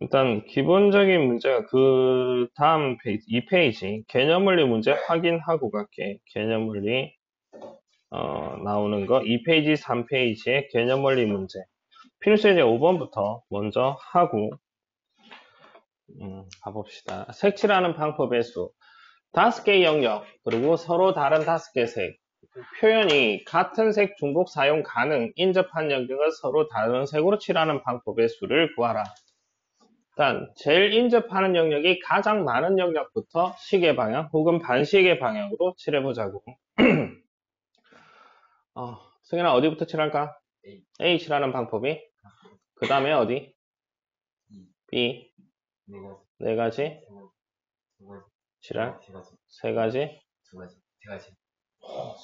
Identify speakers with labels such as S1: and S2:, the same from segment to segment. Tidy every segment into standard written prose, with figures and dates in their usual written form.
S1: 일단 기본적인 문제가 그 다음 페이지, 2페이지 개념원리 문제 확인하고 갈게. 개념원리 나오는 거 2페이지, 3페이지의 개념원리 문제. 필수제 5번부터 먼저 하고 가봅시다. 색칠하는 방법의 수. 5개의 영역, 그리고 서로 다른 5개의 색. 표현이 같은 색 중복 사용 가능, 인접한 영역을 서로 다른 색으로 칠하는 방법의 수를 구하라. 일단 제일 인접하는 영역이 가장 많은 영역부터 시계 방향 혹은 반시계 방향으로 칠해보자고. 승현아 어디부터 칠할까? A 칠하는 방법이 그 다음에 어디? B 네 가지 칠할 세 가지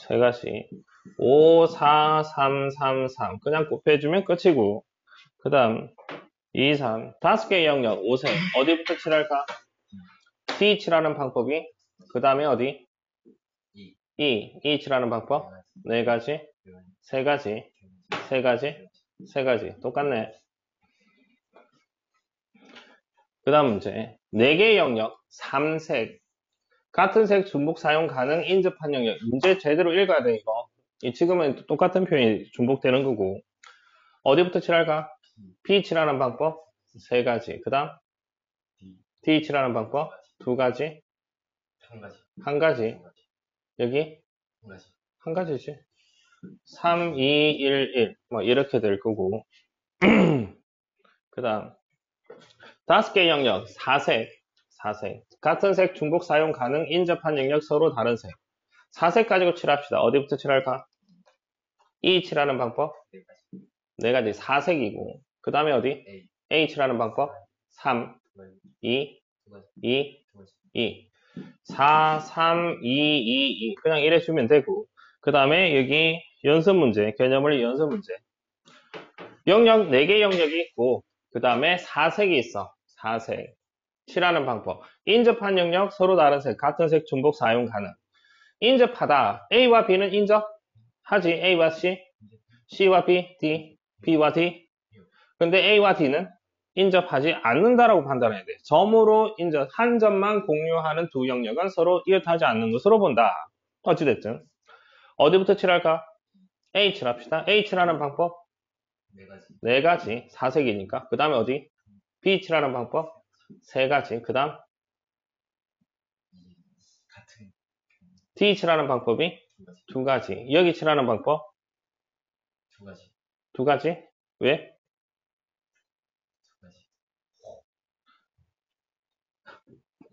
S1: 세 가지 5, 4, 3, 3, 3 그냥 곱해주면 끝이고 그 다음 2, 3 5개의 영역 5색 어디부터 칠할까? D 칠하는 방법이 그 다음에 어디? E 칠하는 방법 네 가지 세 가지 세 가지 세 가지 똑같네. 그 다음 문제 4개의 영역 3색 같은 색 중복 사용 가능 인접한 영역 문제 제대로 읽어야 돼 이거. 지금은 똑같은 표현이 중복되는 거고 어디부터 칠할까? B 칠하는 방법 세 가지 그 다음 D 칠하는 방법 두 가지 한 가지 여기 한 가지지 3, 2, 1, 1 뭐 이렇게 될 거고 그 다음 5개의 영역 4색 같은 색 중복 사용 가능 인접한 영역 서로 다른 색 4색 가지고 칠합시다. 어디부터 칠할까? E 칠하는 방법 네 가지 4색이고 그 다음에 어디? A 칠하는 방법 3, 2, 2, 2 4, 3, 2, 2, 2 그냥 이래 주면 되고 그 다음에 여기 연습 문제 개념을 연습 문제 영역 4개 영역이 있고 그 다음에 4색이 있어 4색 칠하는 방법 인접한 영역 서로 다른 색 같은 색 중복 사용 가능 인접하다 A와 B는 인접하지 A와 C C와 B, D, B와 D 근데 A와 D는 인접하지 않는다라고 판단해야 돼. 점으로 한 점만 공유하는 두 영역은 서로 이웃하지 않는 것으로 본다. 어찌됐든 어디부터 칠할까? A 칠합시다. A 칠하는 방법 네 가지 4색이니까 그 다음에 어디? B 칠하는 방법 세 가지 그 다음 D 칠하는 방법이 두 가지 여기 칠하는 방법 두 가지 왜?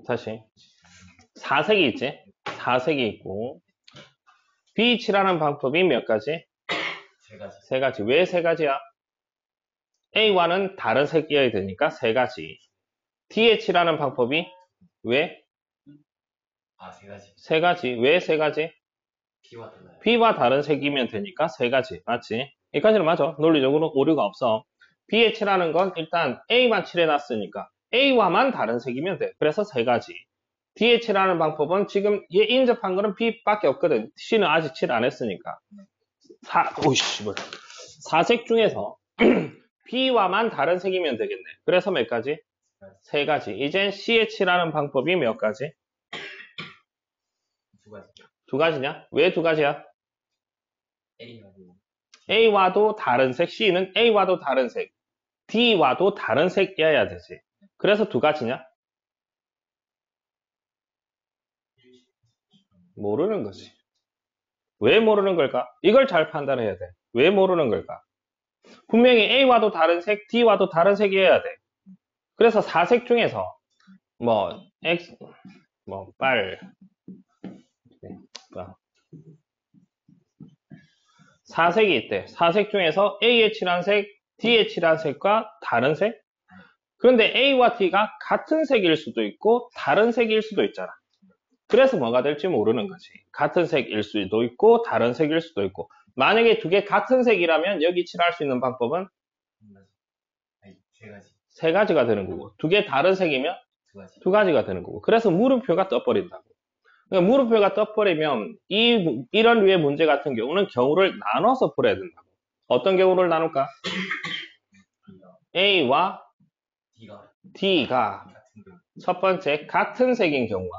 S1: 다시 4색이 있지? 4색이 있고 B 칠하는 방법이 몇 가지? 세 가지. 왜 세 가지야? A와는 다른 색이어야 되니까 세 가지. D에 칠하는 방법이 왜? 세 가지. 왜 세 가지? B와 다른 색이면 되니까 세 가지. 맞지? 여기까지는 맞아. 논리적으로 오류가 없어. B에 칠하는 건 일단 A만 칠해놨으니까 A와만 다른 색이면 돼. 그래서 세 가지. D에 칠하는 방법은 지금 얘 인접한 거는 B밖에 없거든. C는 아직 칠 안 했으니까. 오이씨, 뭐야. 4색 중에서 B와만 다른 색이면 되겠네. 그래서 몇 가지? 세 가지. 이젠 C에 칠하는 방법이 몇 가지? 두 가지냐? 왜 두 가지야? A와도 다른 색, C는 A와도 다른 색, D와도 다른 색이어야 되지. 그래서 두 가지냐? 모르는 거지. 왜 모르는 걸까? 이걸 잘 판단해야 돼. 왜 모르는 걸까? 분명히 A와도 다른 색, D와도 다른 색이어야 돼. 그래서 4색 중에서 X, 빨, 4색이 있대. 4색 중에서 A에 칠한 색, D에 칠한 색과 다른 색? 그런데 A와 D가 같은 색일 수도 있고 다른 색일 수도 있잖아. 그래서 뭐가 될지 모르는 거지. 같은 색일 수도 있고 다른 색일 수도 있고 만약에 두 개 같은 색이라면 여기 칠할 수 있는 방법은 세 가지가 되는 거고 두 개 다른 색이면 두 가지가 되는 거고 그래서 물음표가 떠버린다고. 그러니까 물음표가 떠버리면 이런 류의 문제 같은 경우는 경우를 나눠서 풀어야 된다고. 어떤 경우를 나눌까? A와 D가 첫 번째 같은 색인 경우와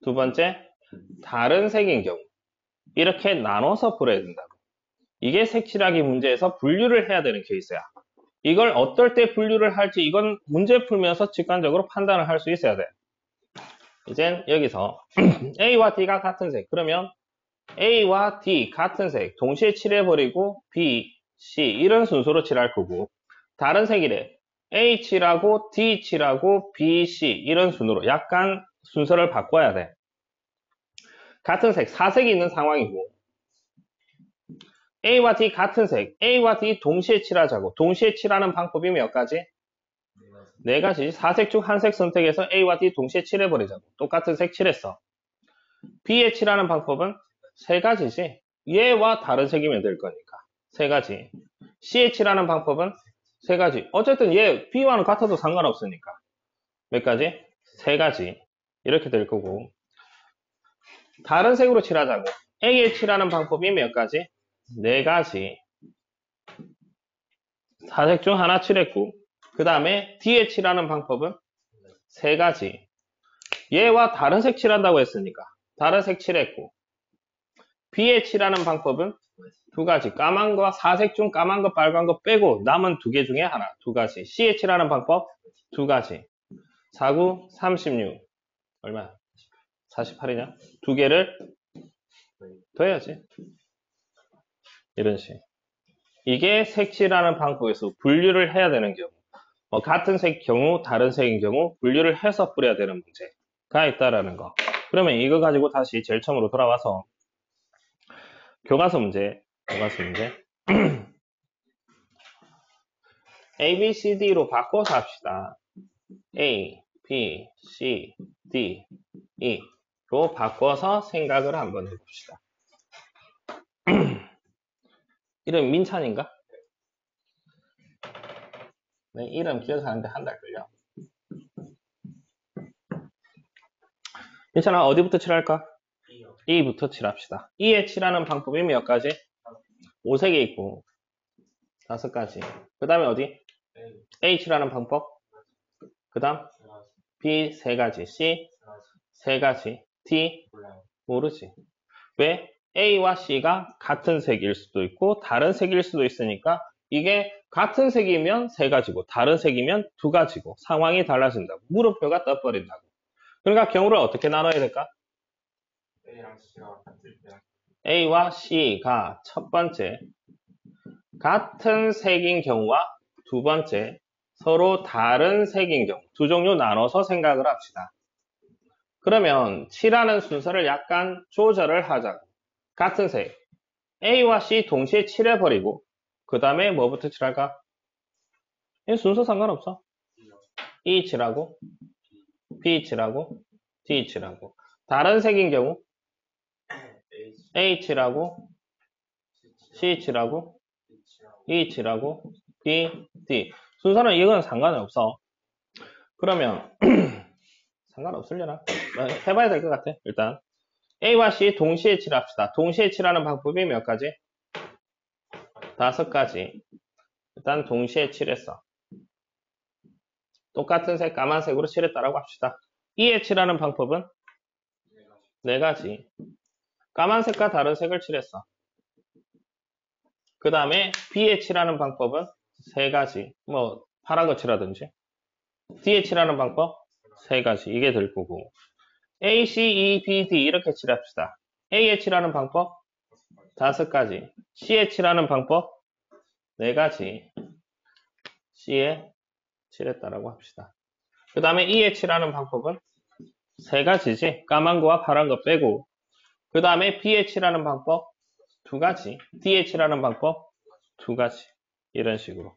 S1: 두 번째 다른 색인 경우 이렇게 나눠서 풀어야 된다고. 이게 색칠하기 문제에서 분류를 해야 되는 케이스야. 이걸 어떨 때 분류를 할지 이건 문제 풀면서 직관적으로 판단을 할 수 있어야 돼. 이젠 여기서 A와 D가 같은 색. 그러면 A와 D 같은 색 동시에 칠해버리고 B, C 이런 순서로 칠할 거고 다른 색이래. A 칠하고 D 칠하고 B, C 이런 순으로 약간 순서를 바꿔야 돼. 같은 색, 사색이 있는 상황이고 A와 D 같은 색, A와 D 동시에 칠하자고. 동시에 칠하는 방법이 몇 가지? 네 가지. 사색 중 한 색 선택해서 A와 D 동시에 칠해버리자고. 똑같은 색 칠했어. B에 칠하는 방법은 세 가지지. 얘와 다른 색이면 될 거니까. 세 가지. C에 칠하는 방법은 세 가지. 어쨌든 얘 B와는 같아도 상관없으니까. 몇 가지? 세 가지. 이렇게 될 거고. 다른 색으로 칠하자고. A에 칠하는 방법이 몇 가지? 네 가지. 사색 중 하나 칠했고 그 다음에 D에 칠하는 방법은 세 가지. 얘와 다른 색 칠한다고 했으니까 다른 색 칠했고 B에 칠하는 방법은 두 가지. 까만 거와 사색 중 까만 거 빨간 거 빼고 남은 두 개 중에 하나. 두 가지. C에 칠하는 방법 두 가지. 49, 36 얼마? 48이냐? 두 개를 더해야지. 이런 식. 이게 색칠하는 방법에서 분류를 해야 되는 경우. 같은 색 경우, 다른 색인 경우 분류를 해서 뿌려야 되는 문제가 있다라는 거. 그러면 이거 가지고 다시 제일 처음으로 돌아와서 교과서 문제. A, B, C, D로 바꿔서 합시다. A, B, C, D, E로 바꿔서 생각을 한번 해봅시다. 이름 민찬인가? 네, 이름 기억하는데 한 달 걸려. 민찬아, 어디부터 칠할까? E부터 칠합시다. E에 칠하는 방법이 몇 가지? 5색에 있고 5가지. 그 다음에 어디? A 칠하는 방법? 그 다음 B 3가지, C 3가지, D 모르지. 왜? A와 C가 같은 색일 수도 있고 다른 색일 수도 있으니까 이게 같은 색이면 3가지고 다른 색이면 2가지고 상황이 달라진다고. 물음표가 떠버린다고. 그러니까 경우를 어떻게 나눠야 될까? A와 C가 첫 번째 같은 색인 경우와 두 번째 서로 다른 색인 경우 두 종류 나눠서 생각을 합시다. 그러면 칠하는 순서를 약간 조절을 하자고. 같은 색 A와 C 동시에 칠해버리고 그 다음에 뭐부터 칠할까? 이 순서 상관없어. E 칠하고 B 칠하고 D 칠하고 다른 색인 경우 A 칠하고 C 칠하고 E 칠하고 B, D 순서는 이건 상관이 없어. 그러면 상관없으려나? 해봐야 될 것 같아. 일단 A와 C 동시에 칠합시다. 동시에 칠하는 방법이 몇 가지? 5가지. 일단 동시에 칠했어. 똑같은 색 까만색으로 칠했다라고 합시다. E에 칠하는 방법은 4가지. 까만색과 다른 색을 칠했어. 그 다음에 B에 칠하는 방법은 3가지. 뭐 파란 거 칠하든지. D에 칠하는 방법 3가지. 이게 될 거고. A, C, E, B, D 이렇게 칠합시다. A에 칠하는 방법 5가지. C에 칠하는 방법 4가지. C에 칠했다라고 합시다. 그 다음에 E에 칠하는 방법은 3가지지. 까만 거와 파란 거 빼고. 그 다음에 B에 칠하는 방법 2가지. D에 칠하는 방법 2가지. 이런 식으로.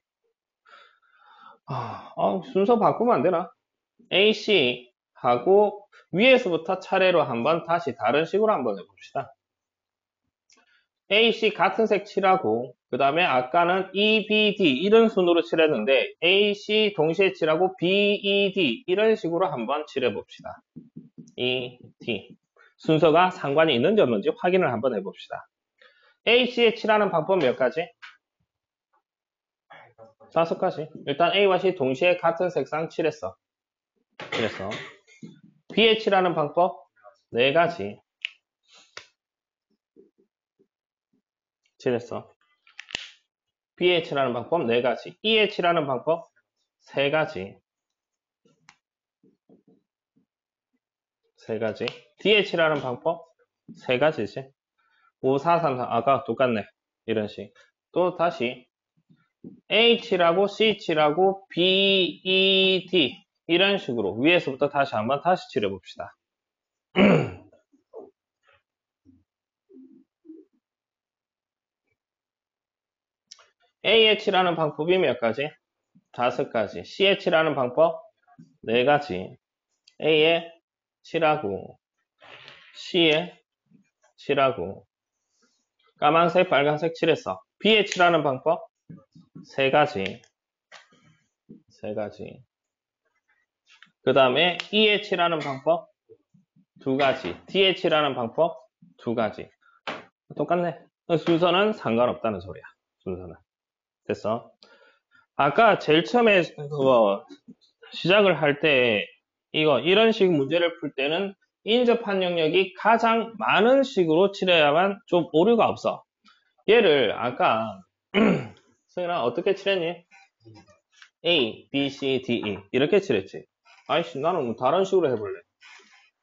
S1: 순서 바꾸면 안 되나? A, C 하고 위에서부터 차례로 한번 다시 다른 식으로 한번 해봅시다. A, C 같은 색 칠하고 그 다음에 아까는 E, B, D 이런 순으로 칠했는데 A, C 동시에 칠하고 B, E, D 이런 식으로 한번 칠해봅시다. E, D 순서가 상관이 있는지 없는지 확인을 한번 해봅시다. A, C에 칠하는 방법 몇 가지? 5가지. 일단 A와 C 동시에 같은 색상 칠했어. B에 칠하는 방법 4가지. 칠했어. B에 칠하는 방법 4가지. E에 칠하는 방법 3가지. 3가지. D에 칠하는 방법 3가지지. 5, 4, 3, 4. 아까 똑같네. 이런 식. 또 다시 A 칠하고 C 칠하고 B, E, D 이런 식으로 위에서부터 다시 한번 다시 칠해봅시다. A에 칠하는 방법이 몇 가지? 5가지. C에 칠하는 방법 4가지. A에 칠하고 C에 칠하고 까만색, 빨간색 칠했어. B에 칠하는 방법 3가지. 그 다음에 E에 칠하는 방법 2가지. D에 칠하는 방법 2가지. 똑같네. 순서는 상관없다는 소리야. 순서는. 됐어. 아까 제일 처음에 시작을 할 때 이런 식 문제를 풀 때는 인접한 영역이 가장 많은 식으로 칠해야만 좀 오류가 없어. 얘를 아까 승현아 어떻게 칠했니? A, B, C, D, E 이렇게 칠했지. 아이씨 나는 다른 식으로 해볼래.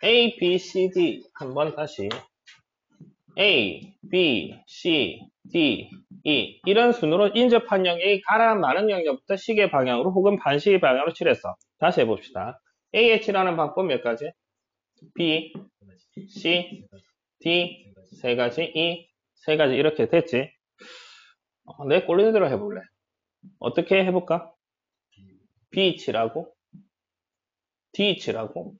S1: A, B, C, D 한번 다시 A, B, C, D, E 이런 순으로 인접한 영역이 가장 많은 영역부터 시계 방향으로 혹은 반시계 방향으로 칠했어. 다시 해봅시다. A에 칠하는 방법 몇 가지? B, C, D 3가지, E 3가지 이렇게 됐지? 내 꼴리는 대로 해볼래. 어떻게 해볼까? B 칠하고 D 칠하고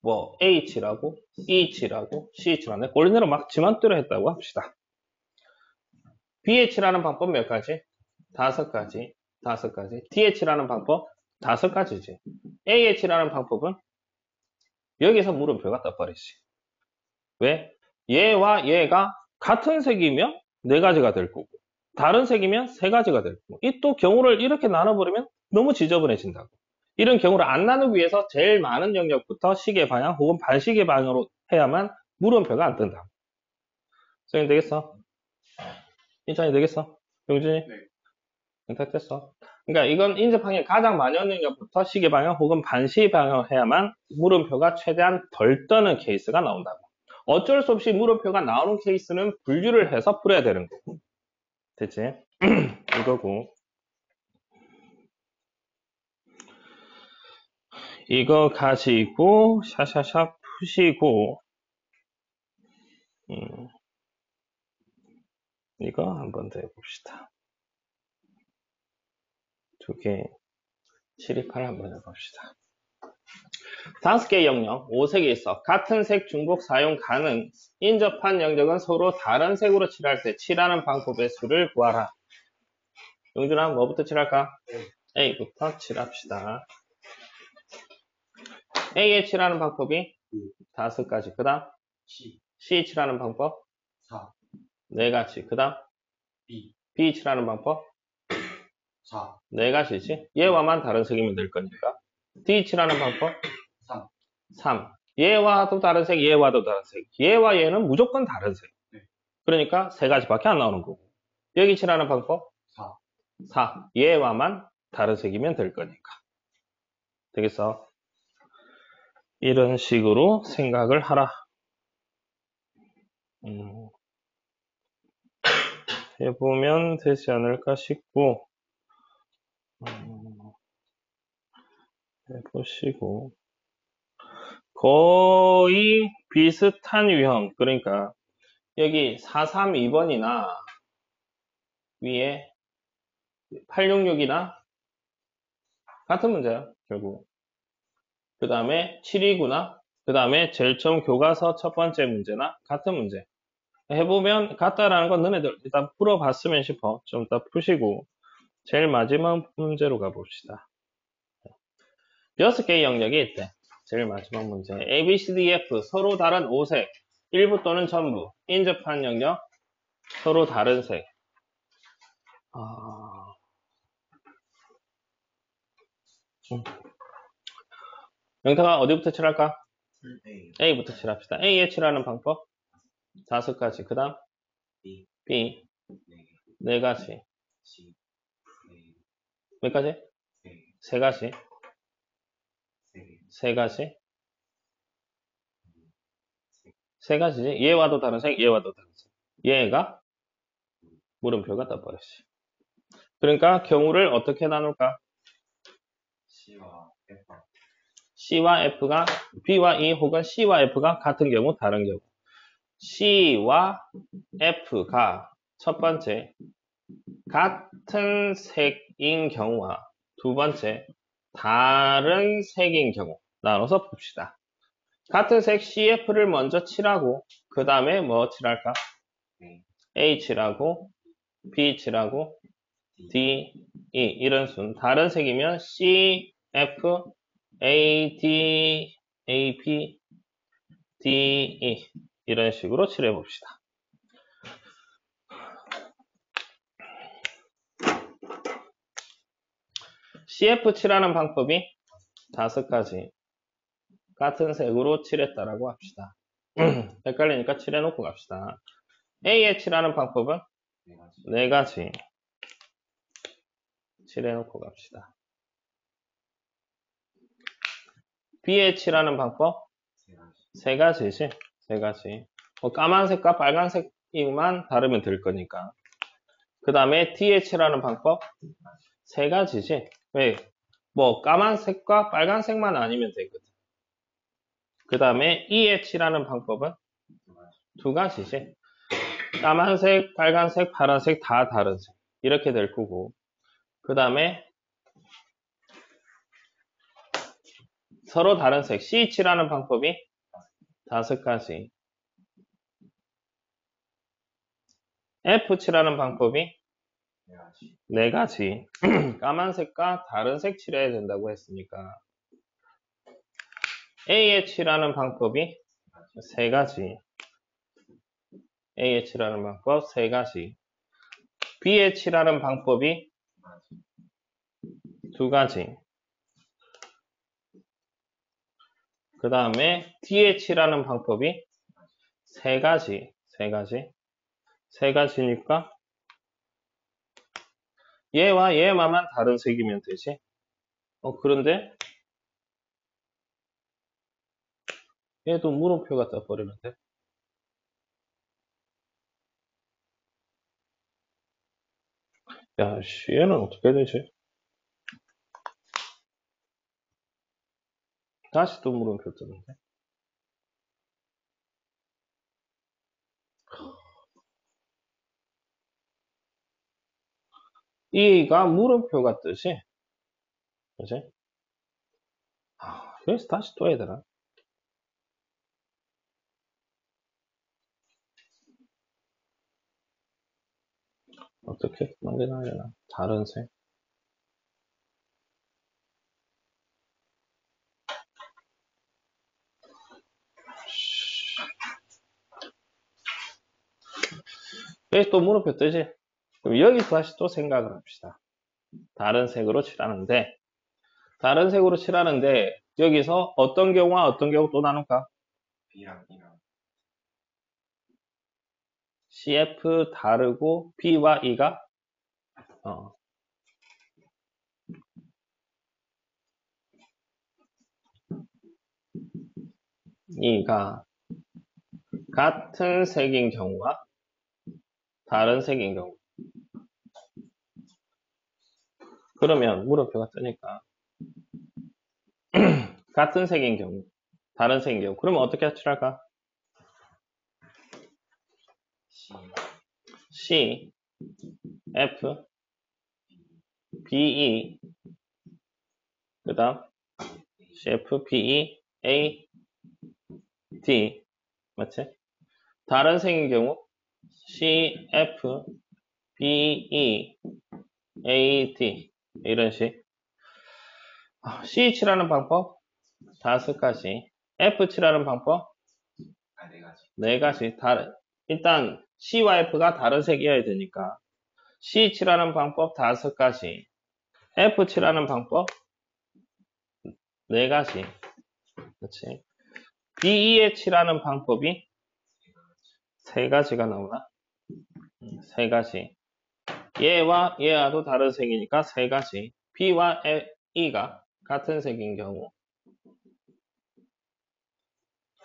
S1: 뭐 A 칠하고 E 칠하고 C 칠하고 내 꼴리는 대로 막 지맘대로 했다고 합시다. B에 칠하는 방법 몇 가지? 5가지. D에 칠하는 방법 5가지지. A에 칠하는 방법은 여기서 물음표가 떠버리지. 왜? 얘와 얘가 같은 색이면 4가지가 될 거고 다른 색이면 3가지가 될 거고 이 또 경우를 이렇게 나눠버리면 너무 지저분해진다고. 이런 경우를 안 나누기 위해서 제일 많은 영역부터 시계 방향 혹은 반시계 방향으로 해야만 물음표가 안 뜬다. 선생님 되겠어? 인찬이 되겠어? 용준이? 네. 됐어. 그러니까 이건 인접방향 가장 많은 영역부터 시계 방향 혹은 반시계 방향을 해야만 물음표가 최대한 덜 떠는 케이스가 나온다고. 어쩔 수 없이 물음표가 나오는 케이스는 분류를 해서 풀어야 되는 거고. 됐지? 이거고. 이거 가지고 샤샤샥 푸시고 이거 한번 더 해봅시다. 2개 7, 2, 8 한번 해봅시다. 5개의 영역, 5색이 있어. 같은 색 중복 사용 가능. 인접한 영역은 서로 다른 색으로 칠할 때 칠하는 방법의 수를 구하라. 용준아, 뭐부터 칠할까? A부터 칠합시다. A에 칠하는 방법이 5가지. 그 다음 C 칠하는 방법 4가지. 그 다음 B 칠하는 방법 4가지지. 얘와만 다른 색이면 될 거니까. D 칠하는 방법 3. 얘와도 다른 색, 얘와도 다른 색. 얘와 얘는 무조건 다른 색. 그러니까 3가지밖에 안 나오는 거고. 여기 칠하는 방법 4. 얘와만 다른 색이면 될 거니까. 되겠어? 이런 식으로 생각을 하라. 해보면 되지 않을까 싶고 해보시고 거의 비슷한 유형. 그러니까 여기 432번이나 위에 866이나 같은 문제야 결국. 그 다음에 729나 그 다음에 제일 처음 교과서 첫 번째 문제나 같은 문제. 해보면 같다라는 건 너네들 일단 풀어봤으면 싶어. 좀 더 푸시고 제일 마지막 문제로 가봅시다. 6개의 영역이 있대. 제일 마지막 문제. A, B, C, D, F 서로 다른 5색 일부 또는 전부 인접한 영역 서로 다른 색. 영탁아, 어디부터 칠할까?
S2: A,
S1: A부터 칠합시다. A에 칠하는 방법 5가지. 그 다음
S2: B,
S1: B
S2: 4개,
S1: 4가지.
S2: C, 4개,
S1: 몇 가지?
S2: 3개,
S1: 3가지.
S2: 3개,
S1: 3가지. 3가지지. 얘와도 다른 색, 얘와도 다른 색. 얘가 물음표가 떠버렸어. 그러니까 경우를 어떻게 나눌까?
S2: C와 F,
S1: C와 F가 B와 E 혹은 C와 F가 같은 경우, 다른 경우. C와 F가 첫 번째 같은 색인 경우와 두 번째 다른 색인 경우 나눠서 봅시다. 같은 색 CF를 먼저 칠하고 그 다음에 뭐 칠할까?
S2: A,
S1: A 칠하고 B 칠하고 D, E 이런 순. 다른 색이면 C, F, A, D, A, B, D, E 이런 식으로 칠해 봅시다. CF 칠하는 방법이 5가지. 같은 색으로 칠했다라고 합시다. 헷갈리니까 칠해놓고 갑시다. A에 칠하는 방법은 4가지. 칠해놓고 갑시다. B에 칠하는 방법 3가지지. 3가지. 까만색과 빨간색만 다르면 될 거니까. 그 다음에 D에 칠하는 방법 3가지지. 왜? 까만색과 빨간색만 아니면 되거든. 그 다음에 E에 칠하는 방법은 2가지지. 까만색, 빨간색, 파란색 다 다른 색. 이렇게 될 거고. 그 다음에 서로 다른 색. C 칠하는 방법이 5가지. F 칠하는 방법이 4가지. 까만색과 다른 색 칠해야 된다고 했으니까. A에 칠하는 방법이 3가지. A에 칠하는 방법 3가지. B에 칠하는 방법이 2가지. 그 다음에 D에 칠하는 방법이 3가지. 3가지니까 얘와 얘만 다른 색이면 되지. 그런데 얘도 물음표가 떠버리는데. 야, 씨, 얘는 어떻게 되지? 다시 또 물음표 뜨는데. E가 물음표가 뜨지? 그지? 여기서 다시 또 해야 되나? 어떻게 만들어야 되나? 다른 색. 여기서 또 물음표 뜨지? 그럼 여기서 다시 또 생각을 합시다. 다른 색으로 칠하는데, 여기서 어떤 경우와 어떤 경우 또 나눌까?
S2: B랑 E랑
S1: CF 다르고 B와 E가 E가 같은 색인 경우와 다른 색인 경우. 그러면 물음표가 뜨니까 같은 색인 경우, 다른 색인 경우. 그러면 어떻게 칠할까? C, F, B, E 그 다음 CF, B, E, A, D 맞지? 다른 색인 경우 C, F, B, E, A, D 이런 식. C 칠하는 방법 5가지. F 칠하는 방법 4가지. 일단 C와 F가 다른 색이어야 되니까 C 칠하는 방법 5가지. F 칠하는 방법 네 가지. 그렇지. BEH라는 방법이 세 가지가 나오나? 세 가지. 얘와 얘와도 다른 색이니까 세 가지. B와 E가 같은 색인 경우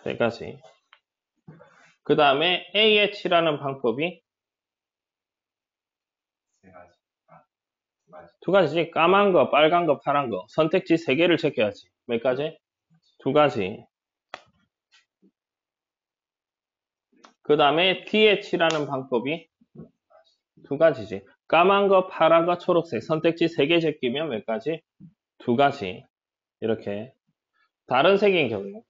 S1: 세 가지. 그 다음에 AH라는 방법이
S2: 세 가지. 아, 두 가지.
S1: 두 가지지. 까만 거, 빨간 거, 파란 거. 선택지 세 개를 체크해야지. 몇 가지? 두 가지. 그 다음에 DH라는 방법이 두 가지지. 까만 거, 파란 거, 초록색. 선택지 세 개 제끼면 몇 가지? 두 가지. 이렇게. 다른 색인 경우.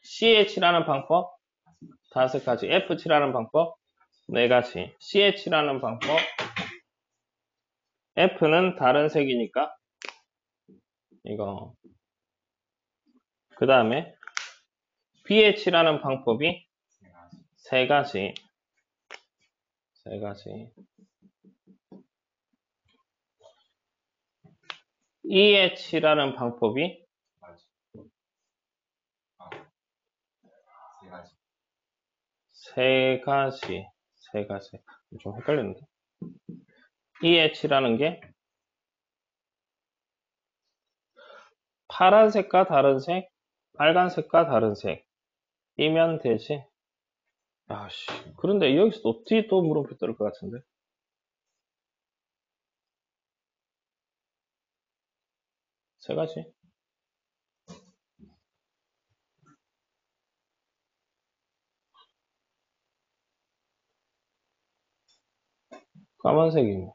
S1: CH라는 방법 다섯 가지. FH라는 방법 네 가지. CH라는 방법 F는 다른 색이니까 이거. 그 다음에 BH라는 방법이
S2: 세 가지.
S1: 세 가지. 세 가지. EH라는 방법이
S2: 두 가지. 아, 세 가지.
S1: 세 가지. 세 가지. 좀 헷갈리는데. EH라는 게 파란색과 다른 색, 빨간색과 다른 색이면 되지. 아씨. 그런데 여기서 어떻게 또 물음표 뜰 것 같은데? 세 가지. 까만색이네.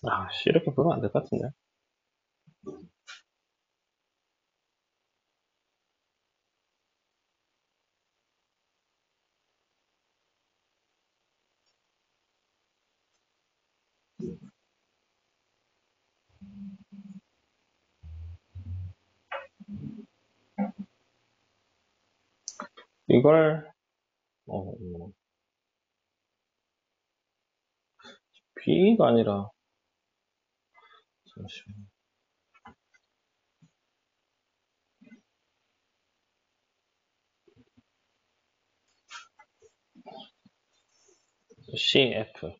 S1: 아씨, 이렇게 보면 안 될 것 같은데. 이걸, B가 아니라, 잠시만. CF.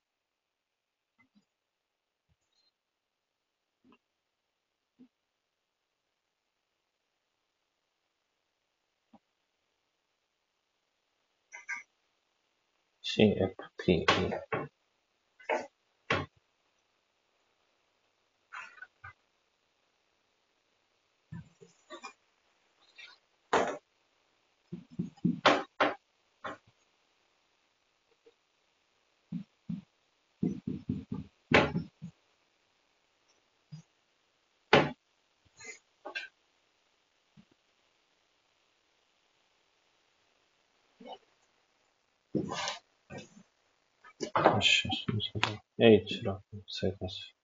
S1: CFP. 아씨, 순서가 H라고 세 가지.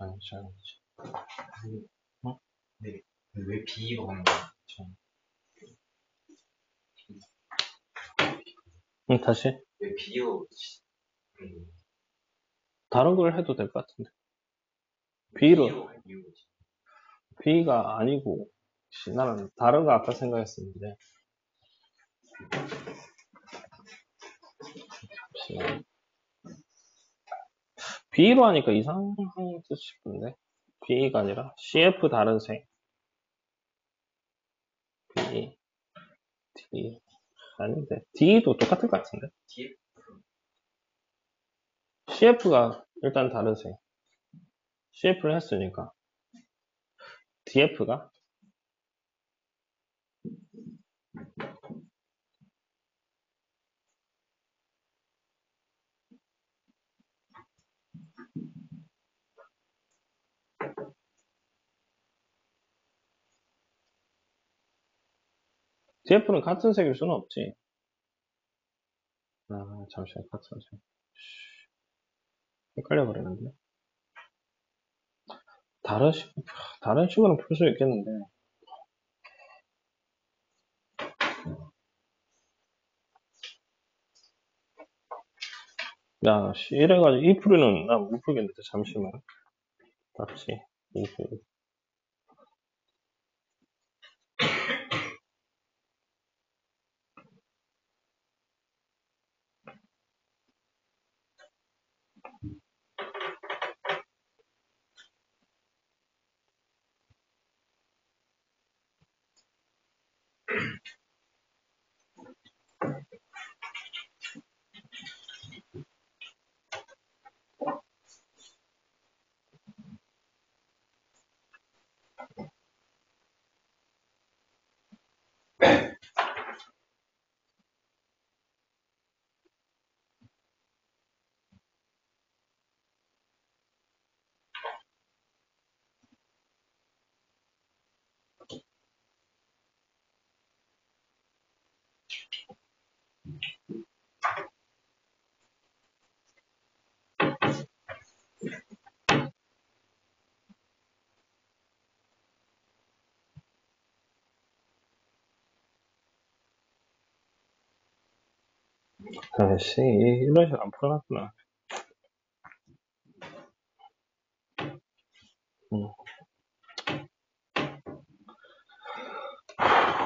S1: 아니지. 어?
S2: 네. 왜 B가 오는 거야?
S1: 응, 다시.
S2: 왜 B로
S1: 다른 걸 해도 될 것 같은데. B로,
S2: B로 할 이유가 있지.
S1: B가 아니고, 나는 다른 거 아까 생각했었는데. 잠시만. B로 하니까 이상한 뜻 싶은데. B가 아니라 CF 다른 색. B, D. 아닌데. D도 똑같을 것 같은데.
S2: D?
S1: CF가 일단 다른 색. CF를 했으니까. DF가? DF는 같은 색일 수는 없지. 잠시만, 같은 색. 헷갈려버리는데. 다른 식으로 풀 수 있겠는데. 야, 이래가지고 이 풀이는 나 못 풀겠는데, 잠시만. 맞지? 아씨, 이런 식으로 안 풀어놨구나.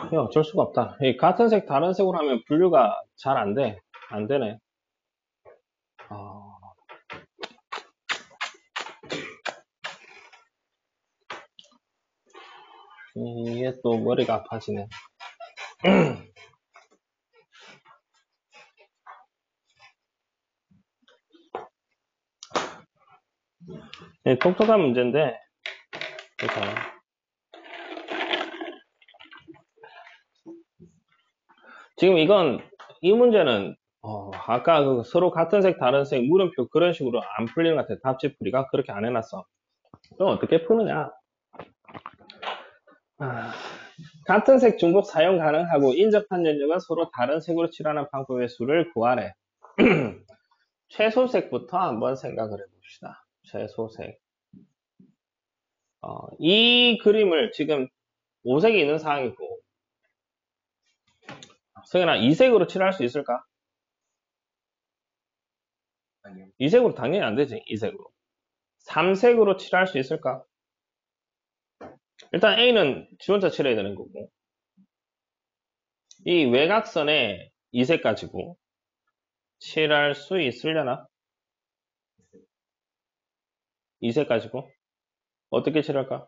S1: 그냥 어쩔 수가 없다. 이 같은 색, 다른 색으로 하면 분류가 잘 안 돼. 안 되네. 이게 또 머리가 아파지네. 똑똑한 문제인데, 그러니까 지금 이 문제는, 아까 서로 같은 색, 다른 색, 물음표 그런 식으로 안 풀리는 것 같아. 답지풀이가 그렇게 안 해놨어. 그럼 어떻게 푸느냐? 같은 색 중복 사용 가능하고 인접한 면적은 서로 다른 색으로 칠하는 방법의 수를 구하래. 최소색부터 한번 생각을 해봅시다. 최소색. 이 그림을 지금 5색이 있는 상황이고, 성현아, 2색으로 칠할 수 있을까?
S2: 아니요.
S1: 2색으로 당연히 안 되지, 2색으로. 3색으로 칠할 수 있을까? 일단 A는 지원자 칠해야 되는 거고, 이 외곽선에 2색 가지고 칠할 수 있으려나? 2색 가지고? 어떻게 칠할까?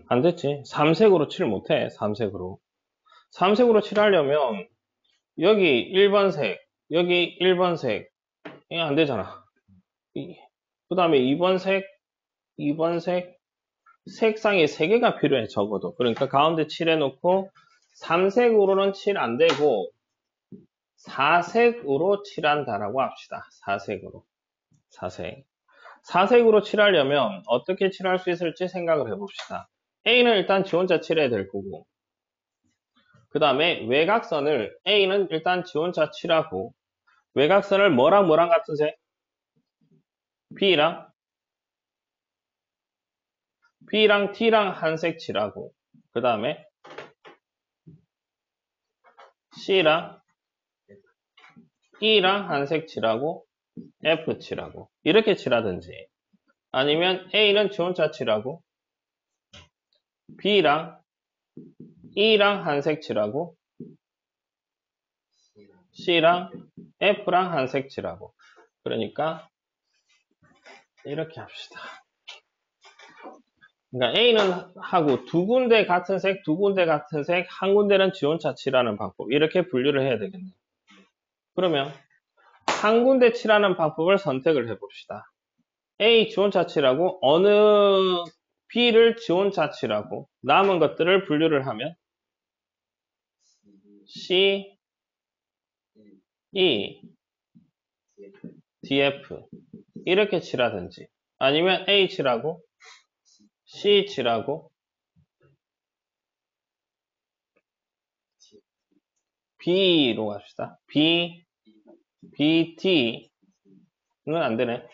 S1: 안 됐지. 3색으로 칠 못해, 3색으로. 3색으로 칠하려면, 여기 1번색, 여기 1번색, 이거 안 되잖아. 그 다음에 2번색, 2번색, 색상이 3개가 필요해, 적어도. 그러니까 가운데 칠해놓고, 3색으로는 칠 안 되고, 4색으로 칠한다라고 합시다. 4색으로. 4색. 4색으로 칠하려면 어떻게 칠할 수 있을지 생각을 해봅시다. A는 일단 지원자 칠해야 될 거고, 그 다음에 외곽선을 A는 일단 지원자 칠하고, 외곽선을 뭐랑 같은 색? B랑 T랑 한색 칠하고, 그 다음에 C랑 E랑 한색 칠하고, F 칠하고, 이렇게 칠하든지, 아니면 A는 지원자 칠하고, B랑 E랑 한색 칠하고, C랑 F랑 한색 칠하고. 그러니까 이렇게 합시다. 그러니까 A는 하고 두 군데 같은 색, 두 군데 같은 색, 한 군데는 지원차 칠하는 방법. 이렇게 분류를 해야 되겠네. 그러면 한 군데 칠하는 방법을 선택을 해봅시다. A 지원차 칠하고 어느 B를 지원차 칠하고 남은 것들을 분류를 하면 C, E, df 이렇게 칠하든지 아니면 a 칠하고 c 칠하고 b로 갑시다. bt는 안 되네.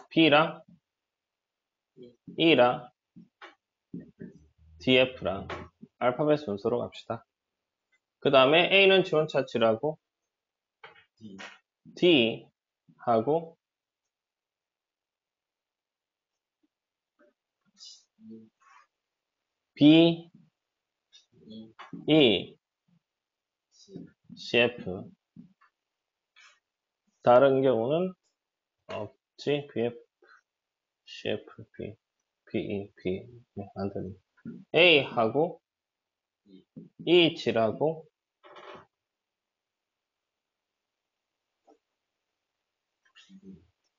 S1: b랑 e랑 df랑 알파벳 순서로 갑시다. 그 다음에 a는 지원차 칠하고 d 하고 b, e, cf 다른 경우는 없지. bf, cf, b, be, b 네, 안 되네. a 하고 e 칠하고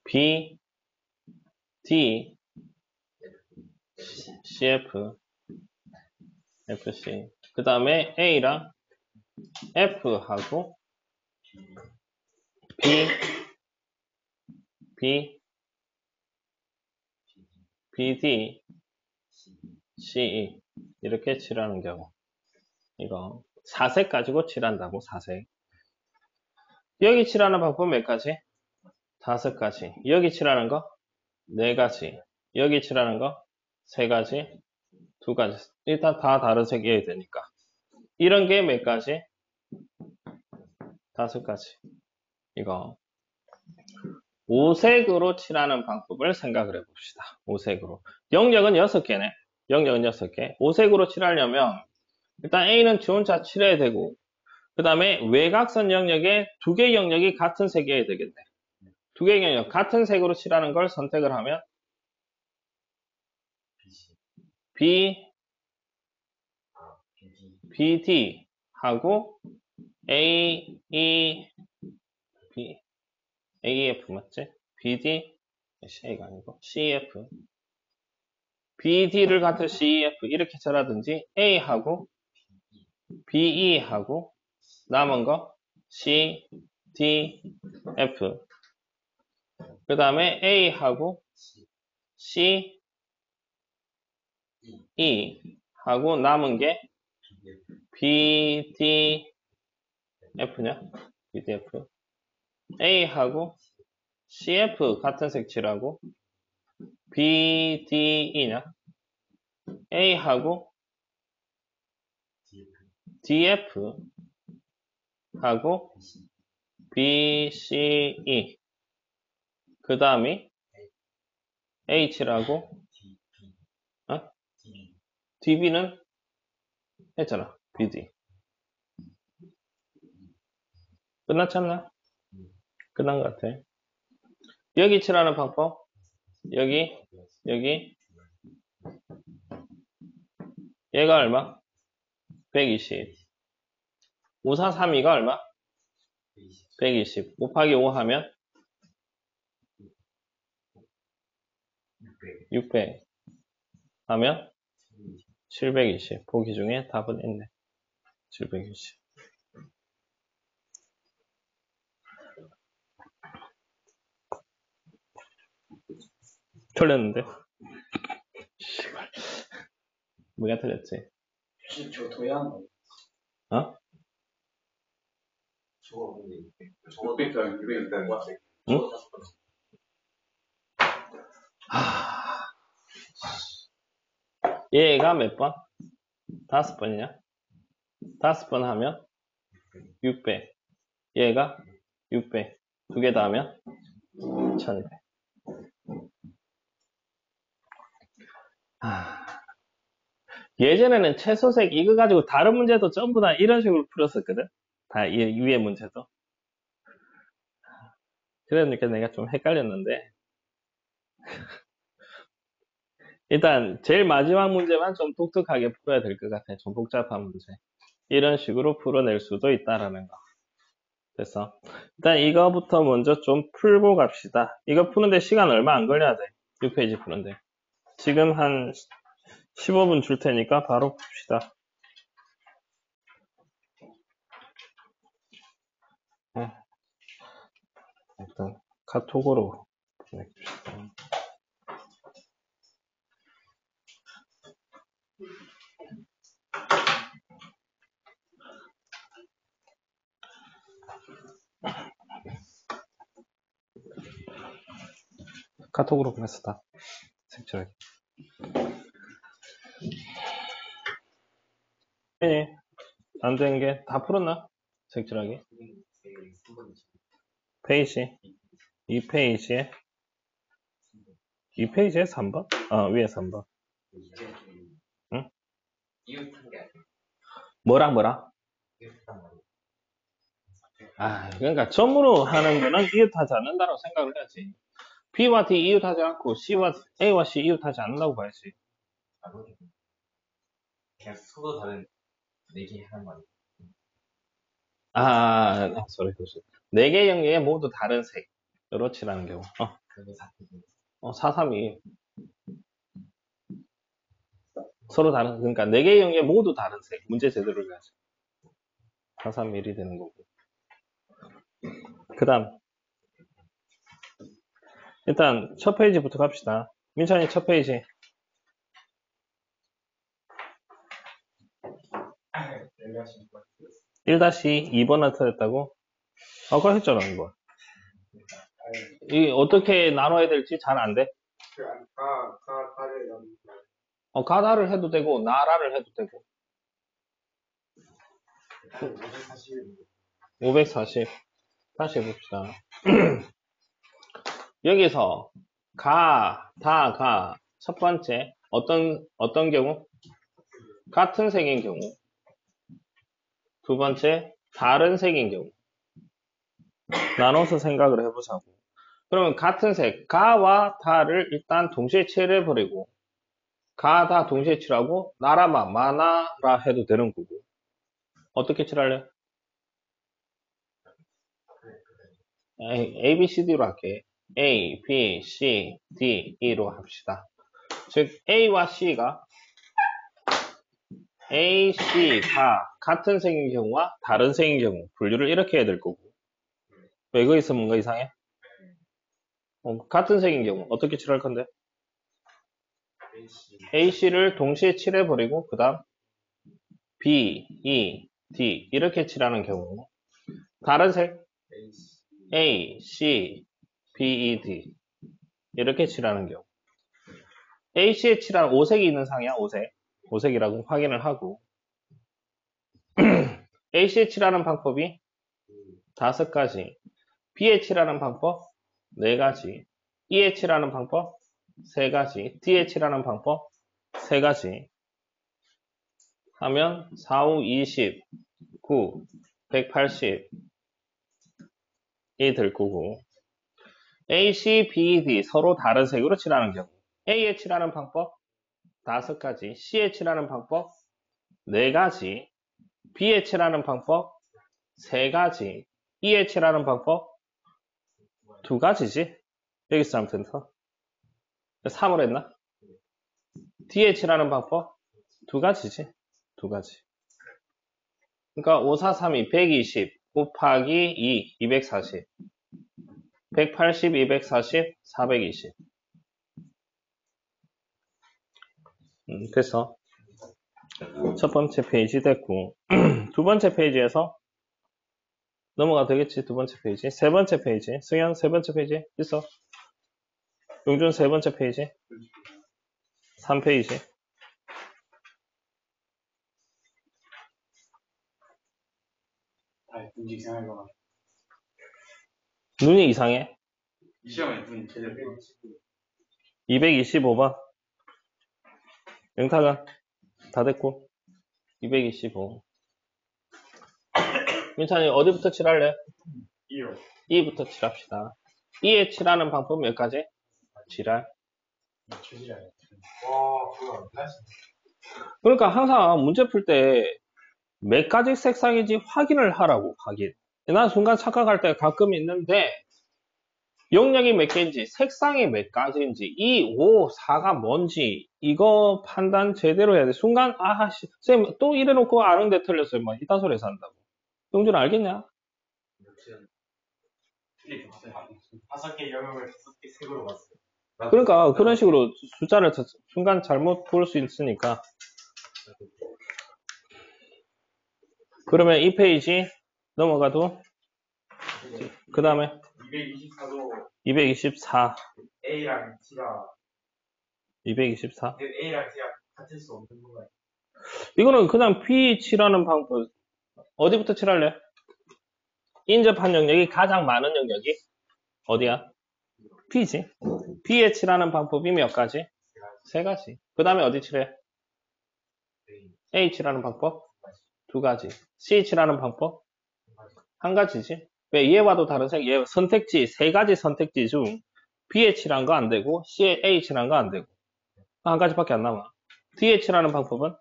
S1: b, d, cf, fc 그 다음에 a랑 f 하고 b, b, bd, ce 이렇게 칠하는 경우 이거 4색 가지고 칠한다고 4색 여기 칠하는 방법 몇 가지? 5가지 여기 칠하는 거 4가지 여기 칠하는 거 3가지 2가지 일단 다 다른 색이어야 되니까 이런 게 몇 가지? 5가지 이거 5색으로 칠하는 방법을 생각을 해봅시다. 5색으로 영역은 6개네 영역은 6개 5색으로 칠하려면 일단 A는 지원차 칠해야 되고 그 다음에 외곽선 영역에 2개 영역이 같은 색이어야 되겠네. 2개 영역 같은 색으로 칠하는 걸 선택을 하면 B, BD 하고 A, E, B, AF 맞지? BD, C가 아니고 CF BD를 같은 CEF 이렇게 칠하든지 A하고 BE하고 남은 거 C, D, F 그 다음에 A하고 C, E 하고 남은 게 B, D, F냐? BDF A하고 CF 같은 색칠하고 B, D, E냐? A하고 DF 하고 B, C, E 그 다음이 H라고 DB는 했잖아. BD 끝났지 않나? 끝난 것 같아. 여기 칠하는 방법 여기 얘가 얼마? 120 5432가 얼마? 120 곱하기 5 하면 600 하면 720 보기 중에 답은 있네. 720 틀렸는데? 뭐가 틀렸지?
S2: 저 도양
S1: 어?
S2: 저거 없는데 저거 600장 600장 거
S1: 응? 얘가 몇 번? 5번이냐? 5번 하면 600 얘가 600 두 개 다 하면 1200 예전에는 채소색 이거 가지고 다른 문제도 전부 다 이런 식으로 풀었었거든. 다 이 위에 문제도. 그러니까 내가 좀 헷갈렸는데 일단 제일 마지막 문제만 좀 똑똑하게 풀어야 될 것 같아. 좀 복잡한 문제. 이런 식으로 풀어낼 수도 있다라는 거. 됐어. 일단 이거부터 먼저 좀 풀고 갑시다. 이거 푸는데 시간 얼마 안 걸려야 돼. 6페이지 푸는데. 지금 한 15분 줄 테니까 바로 풉시다. 일단 카톡으로 보내줍시다. 카톡으로 보냈었다. 색칠하게. 예, 안 된 게 다 풀었나? 색칠하게. 페이지. 2페이지에 2페이지에 3번? 아, 위에 3번. 응? 뭐라? 아, 그러니까 점으로 하는 거는 이웃하지 않는다고 생각을 해야지. B와 D 이웃하지 않고 A와 C 이웃하지 않는다고 봐야지.
S3: 그냥 서로 다른 4개 하는 거
S1: 아,
S3: 아니에요?
S1: sorry. 4개 영역에 모두 다른 색으로 칠하는 경우.
S3: 그게 4개.
S1: 4, 3, 2. 서로 다른, 그러니까 4개 영역에 모두 다른 색. 문제 제대로 해야지. 4, 3, 1이 되는 거고. 그 다음. 일단, 첫 페이지부터 갑시다. 민찬이 첫 페이지. 1-2번을 틀렸다고? 아까 했잖아, 이거. 이 어떻게 나눠야 될지 잘 안 돼? 가다를 해도 되고, 나라를 해도 되고. 540. 다시 해봅시다. 여기서 첫 번째 어떤 경우? 같은 색인 경우. 두 번째 다른 색인 경우. 나눠서 생각을 해보자고. 그러면 같은 색 가와 다를 일단 동시에 칠해버리고 가, 다 동시에 칠하고 나라만 마나라 해도 되는 거고. 어떻게 칠할래? A, B, C, D로 할게. A, B, C, D, E로 합시다. 즉 A와 C가 A, C가 같은 색인 경우와 다른 색인 경우 분류를 이렇게 해야 될 거고. 왜 이거 있으면 뭔가 이상해? 같은 색인 경우 어떻게 칠할 건데? A, C를 동시에 칠해버리고 그 다음 B, E, D 이렇게 칠하는 경우 다른 색 A, C, B, E, D 이렇게 칠하는 경우 A, C에 칠한 5색이 있는 상이야 5색이라고 확인을 하고 A, C에 칠하는 방법이 5가지 B에 칠하는 방법 4가지 E에 칠하는 방법 3가지 D에 칠하는 방법 3가지 하면 4, 5, 20, 9, 180이 될 거고 A, C, B, D 서로 다른 색으로 칠하는 경우 A에 칠하는 방법 5가지 C에 칠하는 방법 4가지 B에 칠하는 방법 3가지 E에 칠하는 방법 2가지지 여기서 잘못했어 3을 했나? D에 칠하는 방법 2가지지 2가지 그러니까 5, 4, 3, 2, 120 곱하기 2, 240 180, 240, 420 됐어 첫 번째 페이지 됐고 두 번째 페이지에서 넘어가도 되겠지 두 번째 페이지 세 번째 페이지 승현 세 번째 페이지 있어 용준 세 번째 페이지 3페이지
S2: 눈이 이상할 것 같아.
S1: 눈이 이상해
S2: 이 시험에 눈이 제대로
S1: 225번 영탁은 다 됐고 225 민찬이 어디부터 칠할래?
S2: 2요.
S1: 2부터 칠합시다 2에 칠하는 방법 몇 가지? 칠할
S2: 최지랄.
S1: 그러니까 항상 문제 풀 때 몇 가지 색상인지 확인을 하라고 확인 난 순간 착각할 때가 가끔 있는데 영역이 몇 개인지 색상이 몇 가지인지 2, 5, 4가 뭔지 이거 판단 제대로 해야 돼 순간 아씨 쌤 또 이래놓고 아는데 틀렸어요 뭐 이딴 소리 해서 한다고 용준 알겠냐?
S2: 개 봤어요.
S3: 5개 영역을 5개 색으로 봤어요.
S1: 그러니까 그런 식으로 숫자를 순간 잘못 볼 수 있으니까. 그러면 이 페이지 넘어가도 그 다음에
S3: 224도
S1: 224
S3: A랑 T가
S1: 224
S3: A랑 T가 같을 수 없는 건가요?
S1: 이거는 그냥 P 칠하는 방법. 어디부터 칠할래? 인접한 영역이 가장 많은 영역이 어디야? P지. P에 칠하는 방법이 몇 가지? 세 가지. 그 다음에 어디 칠해? A 칠하는 방법? 두 가지. C 칠하는 방법? 한 가지지. 왜 얘 봐도 다른 색, 얘 선택지, 세 가지 선택지 중 B에 칠한 거 안 되고 C에 A 칠한 거 안 되고 한 가지밖에 안 남아. D에 칠하는 방법은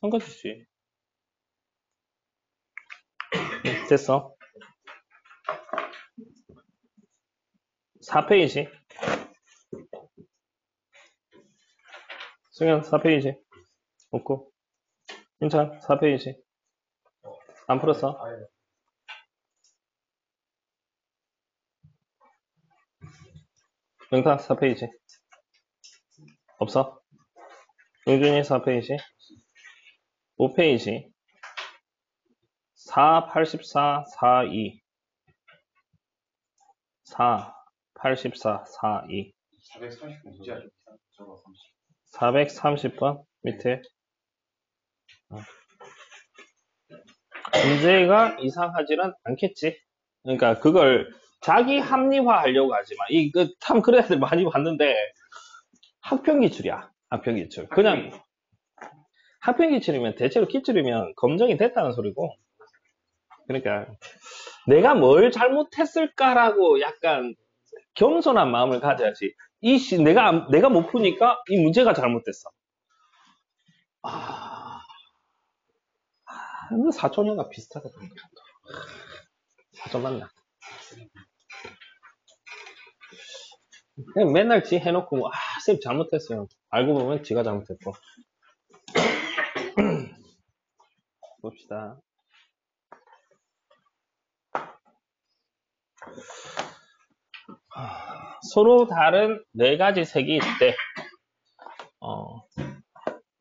S1: 한 가지지. 됐어. 4페이지. 승현 4페이지. 없고. 인천 4페이지. 안 풀었어? 영탁 4페이지. 없어? 용준이 4페이지. 5페이지. 4, 84, 4, 2. 4, 84, 4, 2.
S2: 430 문제 아니야? 저거 30.
S1: 430번 밑에. 문제가 이상하지는 않겠지. 그러니까 그걸 자기 합리화하려고 하지 마. 참 그런 애들 많이 봤는데 학평기출이야. 학평기출. 그냥 학평기출이면 대체로 기출이면 검정이 됐다는 소리고. 그러니까 내가 뭘 잘못했을까라고 약간 겸손한 마음을 가져야지. 내가 못 푸니까 이 문제가 잘못됐어. 근데 사촌형과 비슷하거든. 사촌 맞나? 그냥 맨날 지 해놓고, 쌤 잘못했어요. 알고 보면 지가 잘못했고. 봅시다. 서로 다른 네 가지 색이 있대.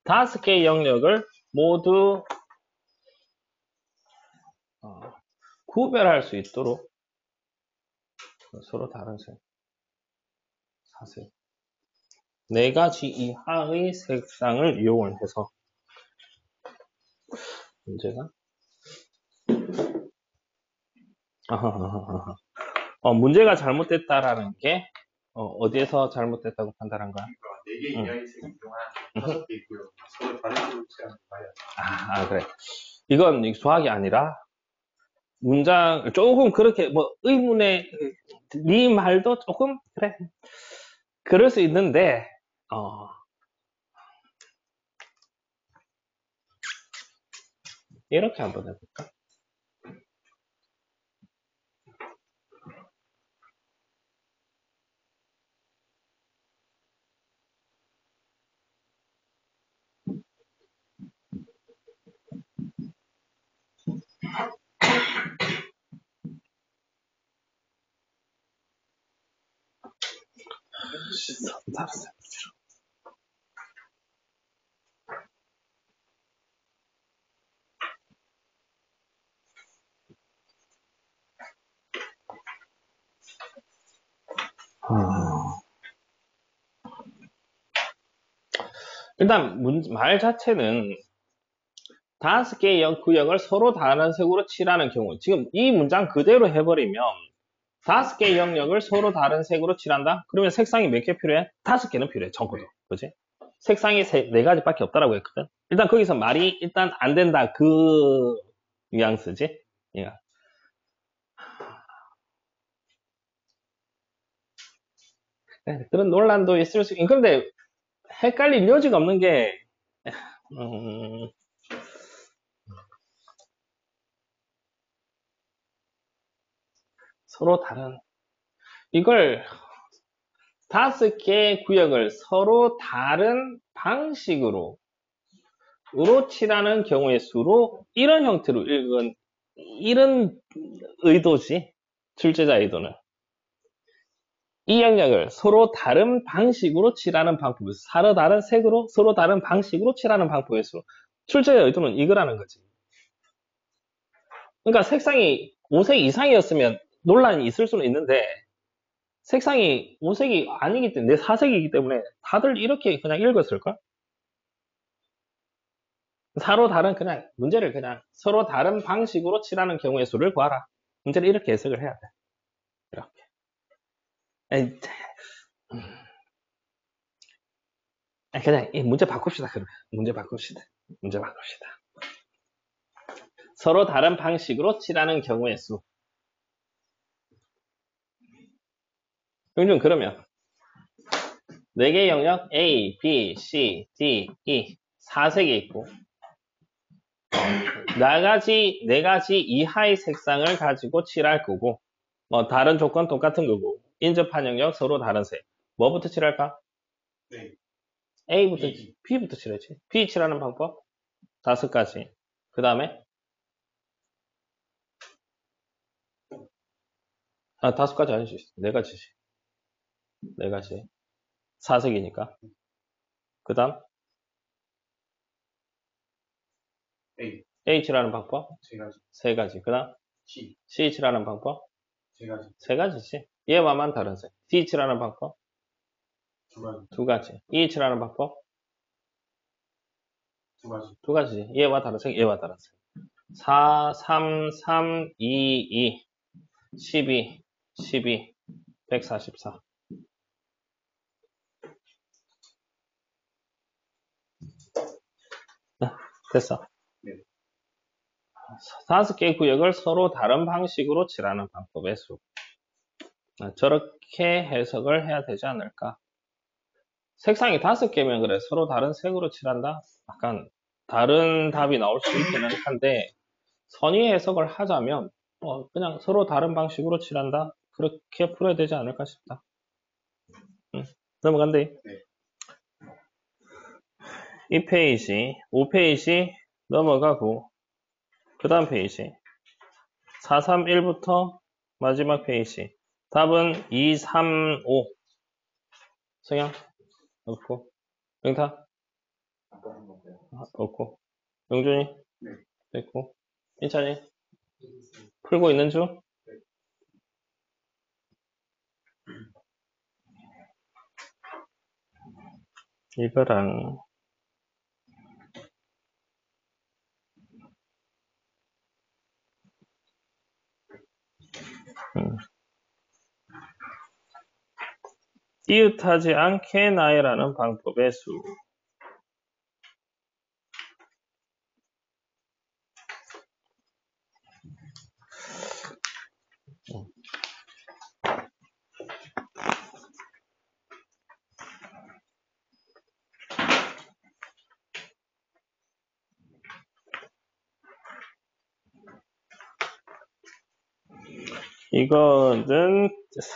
S1: 5개의 영역을 모두 구별할 수 있도록 서로 다른 색, 사색. 네 가지 이하의 색상을 이용해서 문제가 문제가 잘못됐다라는 게 어디에서 잘못됐다고 판단한 거야?
S2: 4개 이하의 색이 동안 5개 있고요. 서로 다른 색으로 칠하는 거예요.
S1: 그래. 이건 수학이 아니라 문장 조금 그렇게 의문의 네 말도 조금 그래. 그럴 수 있는데 이렇게 한번 해볼까? 일단 말 자체는 5개의 구역을 서로 다른 색으로 칠하는 경우 지금 이 문장 그대로 해버리면 5개의 영역을 서로 다른 색으로 칠한다? 그러면 색상이 몇 개 필요해? 5개는 필요해, 전부도. 그지? 색상이 4가지밖에 없다라고 했거든? 일단 거기서 말이 일단 안 된다. 그 뉘앙스지? 예. 그런 논란도 있을 수, 그런데 헷갈릴 여지가 없는 게, 서로 다른, 이걸 5개의 구역을 서로 다른 방식으로 칠하는 경우의 수로 이런 형태로 읽은 이런 의도지. 출제자 의도는 이 영역을 서로 다른 방식으로 칠하는 방법에서 서로 다른 색으로 서로 다른 방식으로 칠하는 방법에서 출제의 의도는 이거라는 거지. 그러니까 색상이 5색 이상이었으면 논란이 있을 수는 있는데 색상이 5색이 아니기 때문에 4색이기 때문에 다들 이렇게 그냥 읽었을걸? 서로 다른 그냥 문제를 그냥 서로 다른 방식으로 칠하는 경우의 수를 구하라. 문제를 이렇게 해석을 해야 돼. 이렇게. 에이, 그냥 이 문제 바꿉시다. 그러면 문제 바꿉시다. 문제 바꿉시다. 서로 다른 방식으로 칠하는 경우의 수. 그러면 4개의 영역 A, B, C, D, E 4색이 있고 4가지 이하의 색상을 가지고 칠할 거고 다른 조건 똑같은 거고 인접한 영역 서로 다른 색. 뭐부터 칠할까?
S2: 네.
S1: A부터
S2: B.
S1: B부터 칠하지. B 칠하는 방법 5가지. 그 다음에 5가지 아니지. 4가지지. 4가지. 4색이니까. 그 다음
S2: A.
S1: H라는 방법
S2: 3가지.
S1: 3가지. 그 다음
S2: C.
S1: CH라는 방법
S2: 3가지.
S1: 3가지지. 얘와만 다른 색. DH라는 방법
S2: 2가지.
S1: 2가지. EH라는 방법
S2: 2가지.
S1: 2가지지. 얘와 다른 색, 얘와 다른 색. 4, 3, 3, 2, 2, 12, 12, 144. 됐어.
S2: 네.
S1: 5개의 구역을 서로 다른 방식으로 칠하는 방법의 수. 저렇게 해석을 해야 되지 않을까? 색상이 5개면 그래. 서로 다른 색으로 칠한다? 약간 다른 답이 나올 수 있기는 한데 선의 해석을 하자면 그냥 서로 다른 방식으로 칠한다? 그렇게 풀어야 되지 않을까 싶다. 넘어간대.
S2: 네.
S1: 이 페이지, 5페이지 넘어가고 그 다음 페이지 431부터 마지막 페이지 답은 2, 3, 5 성향 없고 영타 없고 영준이
S2: 네.
S1: 됐고 인찬이 풀고 있는 중 이거랑 이웃하지 않게 나열하는 방법의 수. 이거는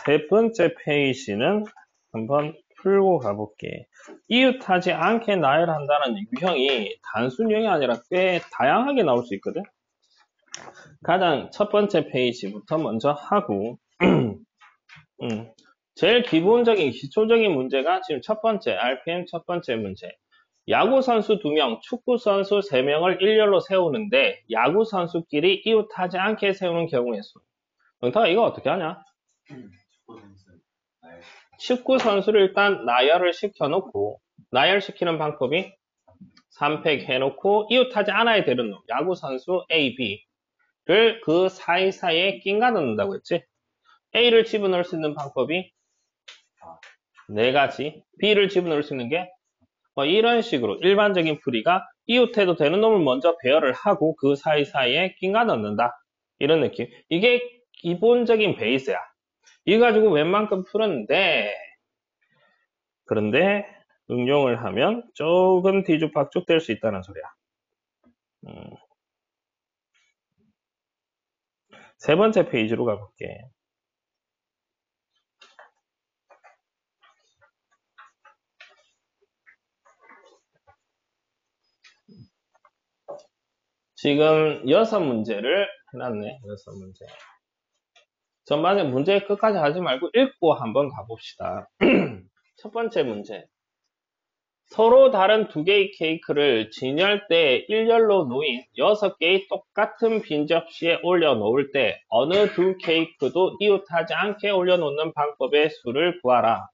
S1: 3번째 페이지는 한번 풀고 가볼게. 이웃하지 않게 나열한다는 유형이 단순 유형이 아니라 꽤 다양하게 나올 수 있거든. 가장 첫 번째 페이지부터 먼저 하고 제일 기본적인 기초적인 문제가 지금 첫 번째 RPM 첫 번째 문제. 야구 선수 2명, 축구 선수 3명을 일렬로 세우는데 야구 선수끼리 이웃하지 않게 세우는 경우의 수. 영타가 이거 어떻게 하냐? 축구 선수를 일단 나열을 시켜놓고 나열시키는 방법이 3팩 해놓고 이웃하지 않아야 되는 놈 야구 선수 A, B를 그 사이사이에 낀가 넣는다고 했지. A를 집어넣을 수 있는 방법이 4가지, B를 집어넣을 수 있는 게 이런 식으로 일반적인 풀이가 이웃해도 되는 놈을 먼저 배열을 하고 그 사이사이에 낀가 넣는다. 이런 느낌. 이게 기본적인 베이스야. 이거 가지고 웬만큼 풀었는데 그런데 응용을 하면 조금 뒤죽박죽 될 수 있다는 소리야. 세 번째 페이지로 가볼게. 지금 6문제를 해놨네. 6문제. 전반에 문제 끝까지 하지 말고 읽고 한번 가봅시다. 첫 번째 문제. 서로 다른 두 개의 케이크를 진열대에 일렬로 놓인 6개의 똑같은 빈 접시에 올려놓을 때 어느 두 케이크도 이웃하지 않게 올려놓는 방법의 수를 구하라.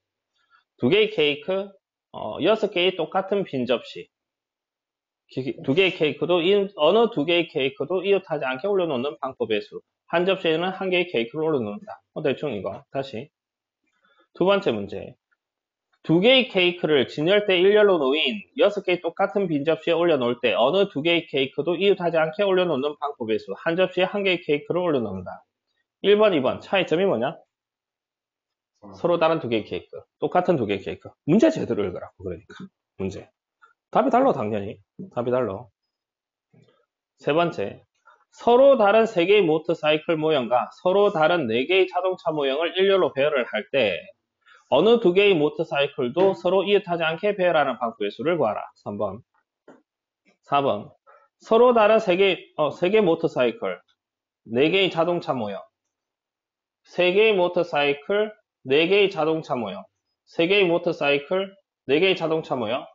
S1: 두 개의 케이크, 6개의 똑같은 빈 접시. 두 개의 케이크도, 어느 두 개의 케이크도 이웃하지 않게 올려놓는 방법의 수. 한 접시에는 한 개의 케이크를 올려놓는다. 대충 이거. 다시. 두 번째 문제. 두 개의 케이크를 진열대 일렬로 놓인 6개의 똑같은 빈 접시에 올려놓을 때 어느 두 개의 케이크도 이웃하지 않게 올려놓는 방법의 수. 한 접시에 한 개의 케이크를 올려놓는다. 1번, 2번. 차이점이 뭐냐? 서로 다른 두 개의 케이크. 똑같은 두 개의 케이크. 문제 제대로 읽으라고. 그러니까. 문제. 답이 달라, 당연히. 답이 달라. 세 번째. 서로 다른 3개의 모터사이클 모형과 서로 다른 4개의 자동차 모형을 일렬로 배열을 할 때 어느 두 개의 모터사이클도 서로 이웃하지 않게 배열하는 방법의 수를 구하라. 3번. 4번. 서로 다른 3개의 모터사이클, 4개의 자동차 모형. 3개의 모터사이클, 4개의 자동차 모형. 3개의 모터사이클, 4개의 자동차 모형.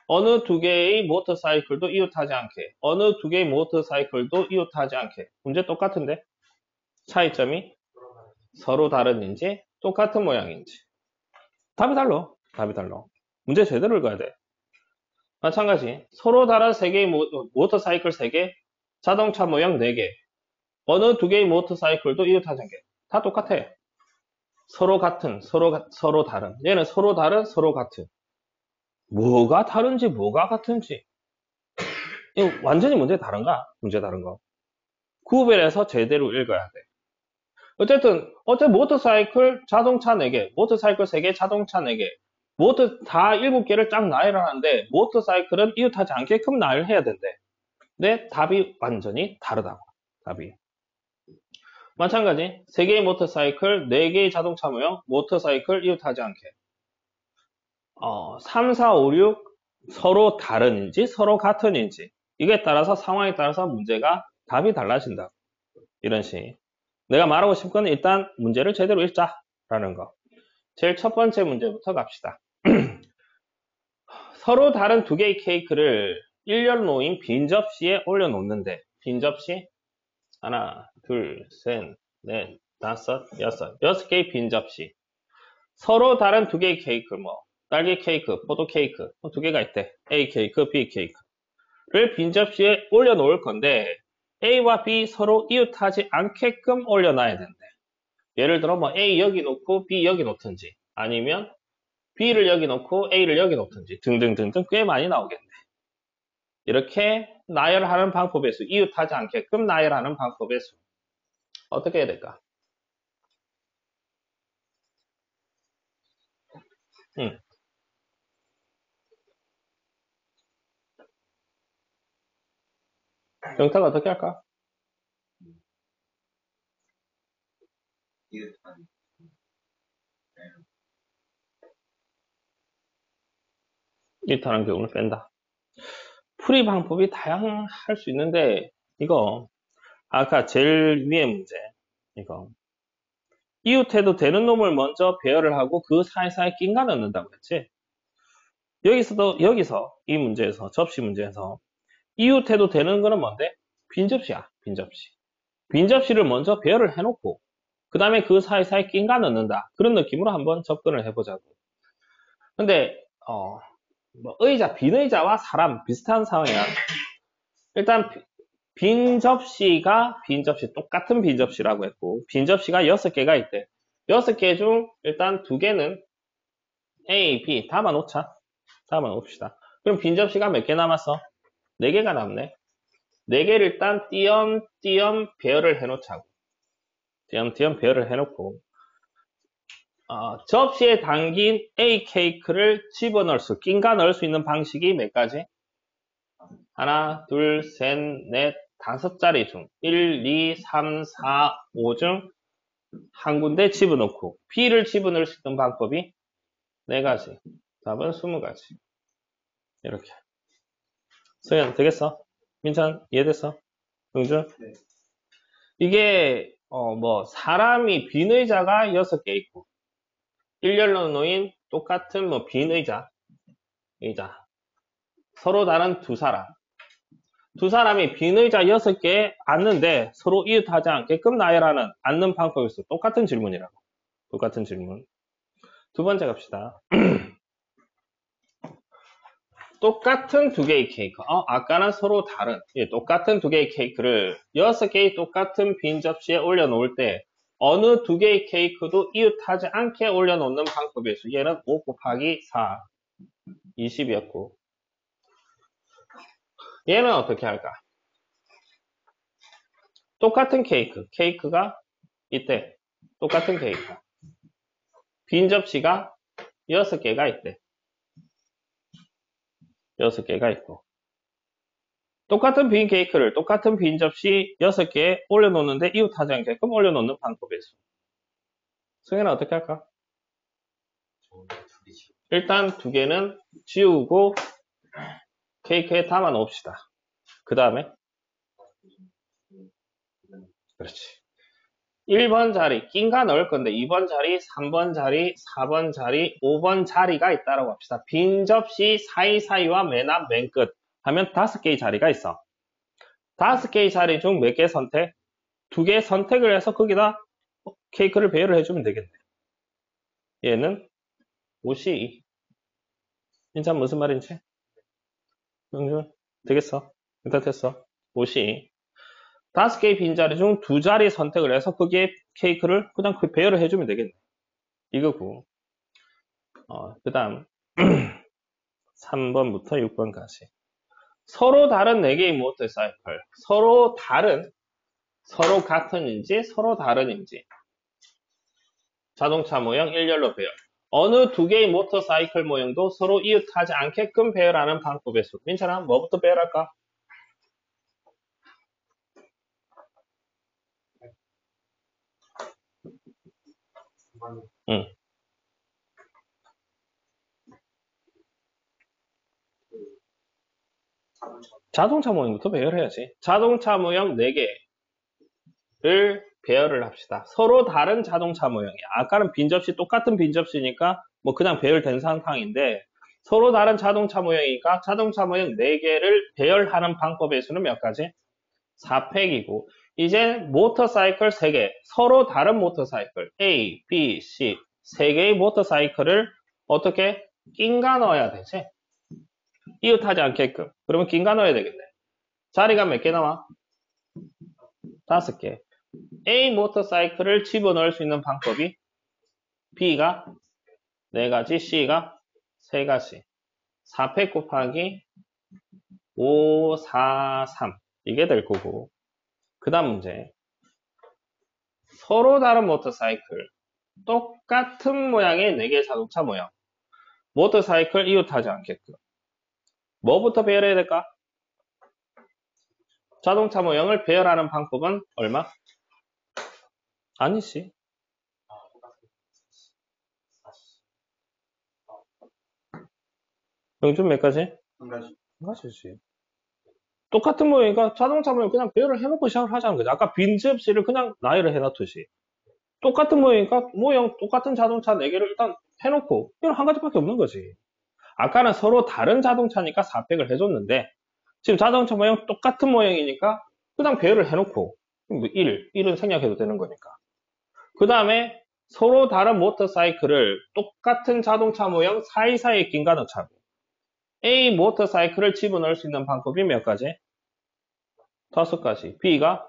S1: 어느 두 개의 모터사이클도 이웃하지 않게. 어느 두 개의 모터사이클도 이웃하지 않게. 문제 똑같은데? 차이점이 서로 다른인지 똑같은 모양인지. 답이 달라. 답이 달라. 문제 제대로 읽어야 돼. 마찬가지. 서로 다른 3개의 모터사이클 3개, 자동차 모형 4개. 어느 두 개의 모터사이클도 이웃하지 않게. 다 똑같아. 서로 같은, 서로 다른. 얘는 서로 다른, 서로 같은. 뭐가 다른지, 뭐가 같은지. 이거 완전히 문제 다른가? 문제 다른 거. 구별해서 제대로 읽어야 돼. 어쨌든 모터사이클, 자동차 4개, 모터사이클 3개, 자동차 4개. 다 7개를 쫙 나열하는데, 모터사이클은 이웃하지 않게끔 나열해야 된대. 근데 답이 완전히 다르다고. 답이. 마찬가지. 3개의 모터사이클, 4개의 자동차 모형, 모터사이클 이웃하지 않게. 3, 4, 5, 6 서로 다른인지 서로 같은인지 이게 따라서 상황에 따라서 문제가 답이 달라진다. 이런 식. 내가 말하고 싶은 건 일단 문제를 제대로 읽자라는 거. 제일 첫 번째 문제부터 갑시다. 서로 다른 두 개의 케이크를 일렬로 놓인 빈 접시에 올려놓는데 빈 접시 하나, 둘, 셋, 넷, 다섯, 여섯 6개의 빈 접시. 서로 다른 두 개의 케이크 딸기 케이크, 포도 케이크 두 개가 있대. A 케이크, B 케이크를 빈 접시에 올려놓을 건데 A와 B 서로 이웃하지 않게끔 올려놔야 된대. 예를 들어 A 여기 놓고 B 여기 놓든지 아니면 B를 여기 놓고 A를 여기 놓든지 등등등등 꽤 많이 나오겠네. 이렇게 나열하는 방법의 수, 이웃하지 않게끔 나열하는 방법의 수. 어떻게 해야 될까? 영탁 어떻게 할까? 이웃하는 경우를 뺀다. 풀이 방법이 다양할 수 있는데 이거 아까 제일 위에 문제 이거 이웃해도 되는 놈을 먼저 배열을 하고 그 사이사이 낀가 넣는다고 했지. 여기서 이 문제에서 접시 문제에서 이웃해도 되는 거는 뭔데? 빈 접시야. 빈 접시. 빈 접시를 먼저 배열을 해놓고 그 다음에 그 사이사이 낀가 넣는다. 그런 느낌으로 한번 접근을 해보자고. 근데 빈 의자와 사람 비슷한 상황이야. 일단 빈 접시가 똑같은 빈 접시라고 했고 빈 접시가 6개가 있대. 6개 중 일단 2개는 A, B 담아놓자. 담아놓읍시다. 그럼 빈 접시가 몇 개 남았어? 4개가 남네. 4개를 일단 띄엄띄엄 배열을 해놓자고. 띄엄띄엄 배열을 해놓고 접시에 담긴 A 케이크를 낀가 넣을 수 있는 방식이 몇 가지? 하나, 둘, 셋, 넷, 5자리 중 1, 2, 3, 4, 5 중 한 군데 집어넣고 B를 집어넣을 수 있는 방법이 4가지. 답은 20가지. 이렇게. 서현 되겠어? 민찬 이해됐어? 용준?
S2: 네.
S1: 이게 사람이 빈 의자가 6개 있고, 일렬로 놓인 똑같은 빈 의자. 서로 다른 두 사람. 두 사람이 빈 의자 6개에 앉는데 서로 이웃하지 않게끔 나열하는 앉는 방법이 있어. 똑같은 질문이라고. 똑같은 질문. 두 번째 갑시다. 똑같은 두 개의 케이크. 아까는 서로 다른, 똑같은 두 개의 케이크를 6개의 똑같은 빈 접시에 올려놓을 때 어느 두 개의 케이크도 이웃하지 않게 올려놓는 방법이었어. 얘는 5 곱하기 4, 20이었고. 얘는 어떻게 할까? 똑같은 케이크가 있대. 똑같은 케이크. 빈 접시가 6개가 있대. 6개가 있고. 똑같은 빈 케이크를 똑같은 빈 접시 6개에 올려놓는데 이웃하지 않게끔 올려놓는 방법이었어. 승현은 어떻게 할까? 일단 두 개는 지우고 케이크에 담아 놓읍시다. 그 다음에 그렇지. 1번 자리 낀가 넣을 건데 2번 자리, 3번 자리, 4번 자리, 5번 자리가 있다라고 합시다. 빈 접시 사이사이와 맨 앞, 맨 끝 하면 5개의 자리가 있어. 5개의 자리 중 몇 개 선택? 2개 선택을 해서 거기다 케이크를 배열을 해주면 되겠네. 얘는 52. 진짜 무슨 말인지? 영준 되겠어? 일단 됐어. 52. 5개의 빈자리 중 2자리 선택을 해서 거기에 케이크를 그냥 배열을 해주면 되겠네. 이거고. 그 다음 3번부터 6번까지. 서로 다른 4개의 모터사이클. 서로 다른, 서로 같은인지 서로 다른인지. 자동차 모형 일렬로 배열. 어느 2개의 모터사이클 모형도 서로 이웃하지 않게끔 배열하는 방법의 수. 민찬아, 뭐부터 배열할까? 응. 자동차 모형부터 배열해야지. 자동차 모형 4개를 배열을 합시다. 서로 다른 자동차 모형이야. 아까는 빈 접시, 똑같은 빈 접시니까 뭐 그냥 배열된 상황인데 서로 다른 자동차 모형이니까 자동차 모형 4개를 배열하는 방법의 수는 몇 가지? 4팩이고 이제 모터사이클 3개, 서로 다른 모터사이클 A, B, C 3개의 모터사이클을 어떻게 낀가 넣어야 되지? 이웃하지 않게끔. 그러면 낀가 넣어야 되겠네. 자리가 몇 개 나와? 5개. A 모터사이클을 집어넣을 수 있는 방법이 B가 4가지, C가 3가지. 4팩 곱하기 5, 4, 3 이게 될 거고 그 다음 문제 서로 다른 모터사이클 똑같은 모양의 4개의 자동차 모형 모터사이클 이웃하지 않게끔 뭐부터 배열해야 될까? 자동차 모형을 배열하는 방법은 얼마? 아니지. 영준 몇 가지?
S2: 한 가지.
S1: 한 가지지. 똑같은 모형이니까 자동차 모형 그냥 배열을 해놓고 시작을 하자는 거지. 아까 빈 접시를 그냥 나열을 해놨듯이. 똑같은 모형이니까 모형 똑같은 자동차 4개를 일단 해놓고 이건 한 가지밖에 없는 거지. 아까는 서로 다른 자동차니까 4팩을 해줬는데 지금 자동차 모형 똑같은 모형이니까 그냥 배열을 해놓고 1은 생략해도 되는 거니까. 그 다음에 서로 다른 모터사이클을 똑같은 자동차 모형 사이사이에 낀가 넣자고. A 모터사이클을 집어넣을 수 있는 방법이 몇 가지? 5가지. B가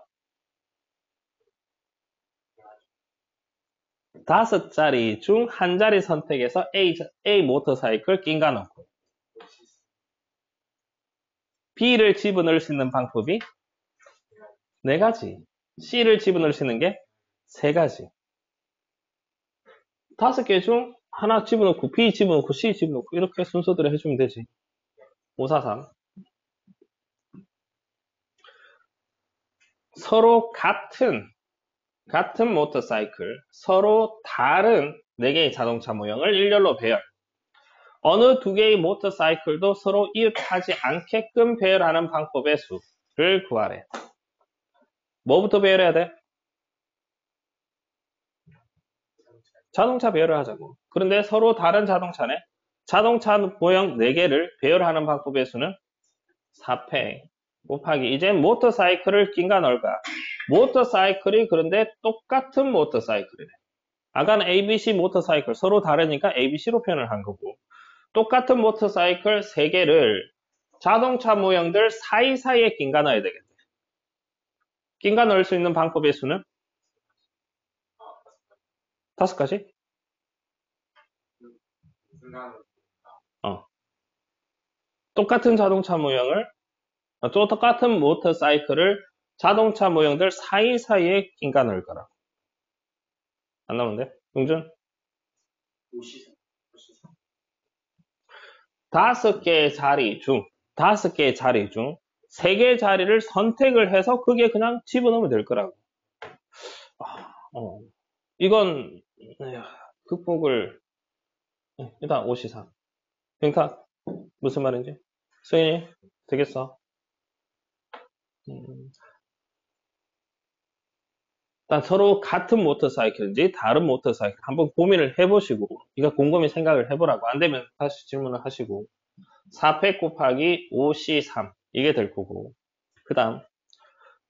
S1: 5자리 중 한 자리 선택해서 A 모터사이클 낀가 넣고 B를 집어넣을 수 있는 방법이 4가지. C를 집어넣을 수 있는 게 3가지. 5개 중 하나 집어넣고 B 집어넣고 C 집어넣고 이렇게 순서대로 해주면 되지. 5, 4, 3. 서로 같은 모터사이클, 서로 다른 4개의 자동차 모형을 일렬로 배열. 어느 2개의 모터사이클도 서로 이웃하지 않게끔 배열하는 방법의 수를 구하래. 뭐부터 배열해야 돼? 자동차 배열을 하자고. 그런데 서로 다른 자동차네. 자동차 모형 4개를 배열하는 방법의 수는 4패 곱하기 이제 모터사이클을 낀가 넣을까? 모터사이클이 그런데 똑같은 모터사이클이네. 아까는 ABC 모터사이클 서로 다르니까 ABC로 표현을 한 거고 똑같은 모터사이클 3개를 자동차 모형들 사이사이에 낀가 넣어야 되겠네. 낀가 넣을 수 있는 방법의 수는 5가지? 똑같은 자동차 모형을 또 똑같은 모터사이클을 자동차 모형들 사이사이에 낀가 넣을 거라고. 안 나오는데? 용준? 5개의 자리 중 3개의 자리를 선택을 해서 그게 그냥 집어넣으면 될 거라고. 이건 극복을 일단 5 이상. 병탁 무슨 말인지? 승인이 되겠어? 일단 서로 같은 모터사이클인지 다른 모터사이클 한번 고민을 해보시고 이거 곰곰이 생각을 해보라고. 안 되면 다시 질문을 하시고 4패 곱하기 5C3 이게 될 거고 그 다음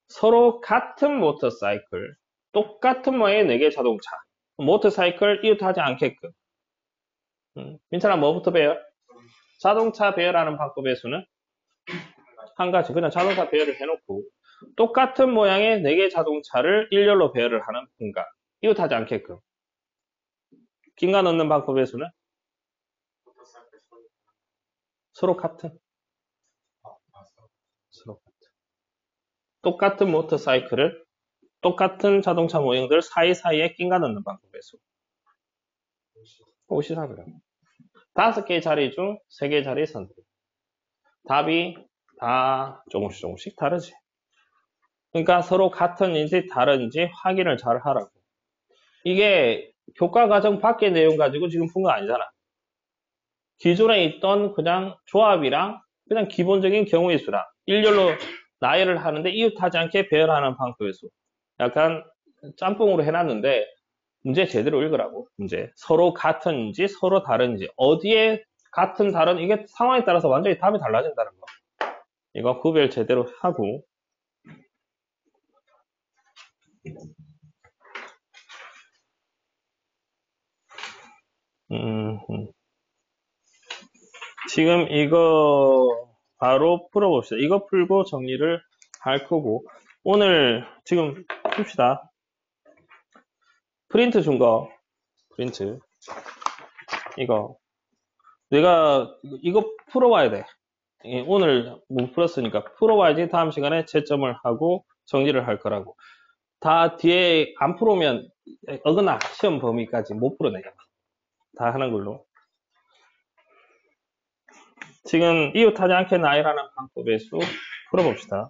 S1: 서로 같은 모터사이클 똑같은 모양의 4개 자동차 모터사이클 이웃하지 않게끔 민찬아 뭐부터 배열? 자동차 배열하는 방법의 수는 한 가지 그냥 자동차 배열을 해놓고 똑같은 모양의 4개 자동차를 일렬로 배열을 하는 공간 이웃하지 않게끔 낀가 넣는 방법의 수는 서로 같은 똑같은 모터사이클을 똑같은 자동차 모형들 사이사이에 낀가 넣는 방법의 수 54그래요 5개의 자리 중 3개의 자리 선택 답이 다 조금씩 다르지 그러니까 서로 같은지 다른지 확인을 잘 하라고 이게 교과과정 밖의 내용 가지고 지금 푼 거 아니잖아 기존에 있던 그냥 조합이랑 그냥 기본적인 경우의 수랑 일렬로 나열을 하는데 이웃하지 않게 배열하는 방법의 수 약간 짬뽕으로 해놨는데 문제 제대로 읽으라고 문제 서로 같은지 서로 다른지 어디에 같은 다른 이게 상황에 따라서 완전히 답이 달라진다는 거 이거 구별 제대로 하고 지금 이거 바로 풀어봅시다. 이거 풀고 정리를 할 거고 오늘 지금 풉시다. 프린트 준 거 프린트 이거 내가 이거 풀어와야 돼. 오늘 못 풀었으니까 풀어와야지 다음 시간에 채점을 하고 정리를 할 거라고. 다 뒤에 안 풀으면 어긋나 시험 범위까지 못 풀어내요. 다 하는 걸로. 지금 이웃하지 않게 나열하는 방법의 수 풀어봅시다.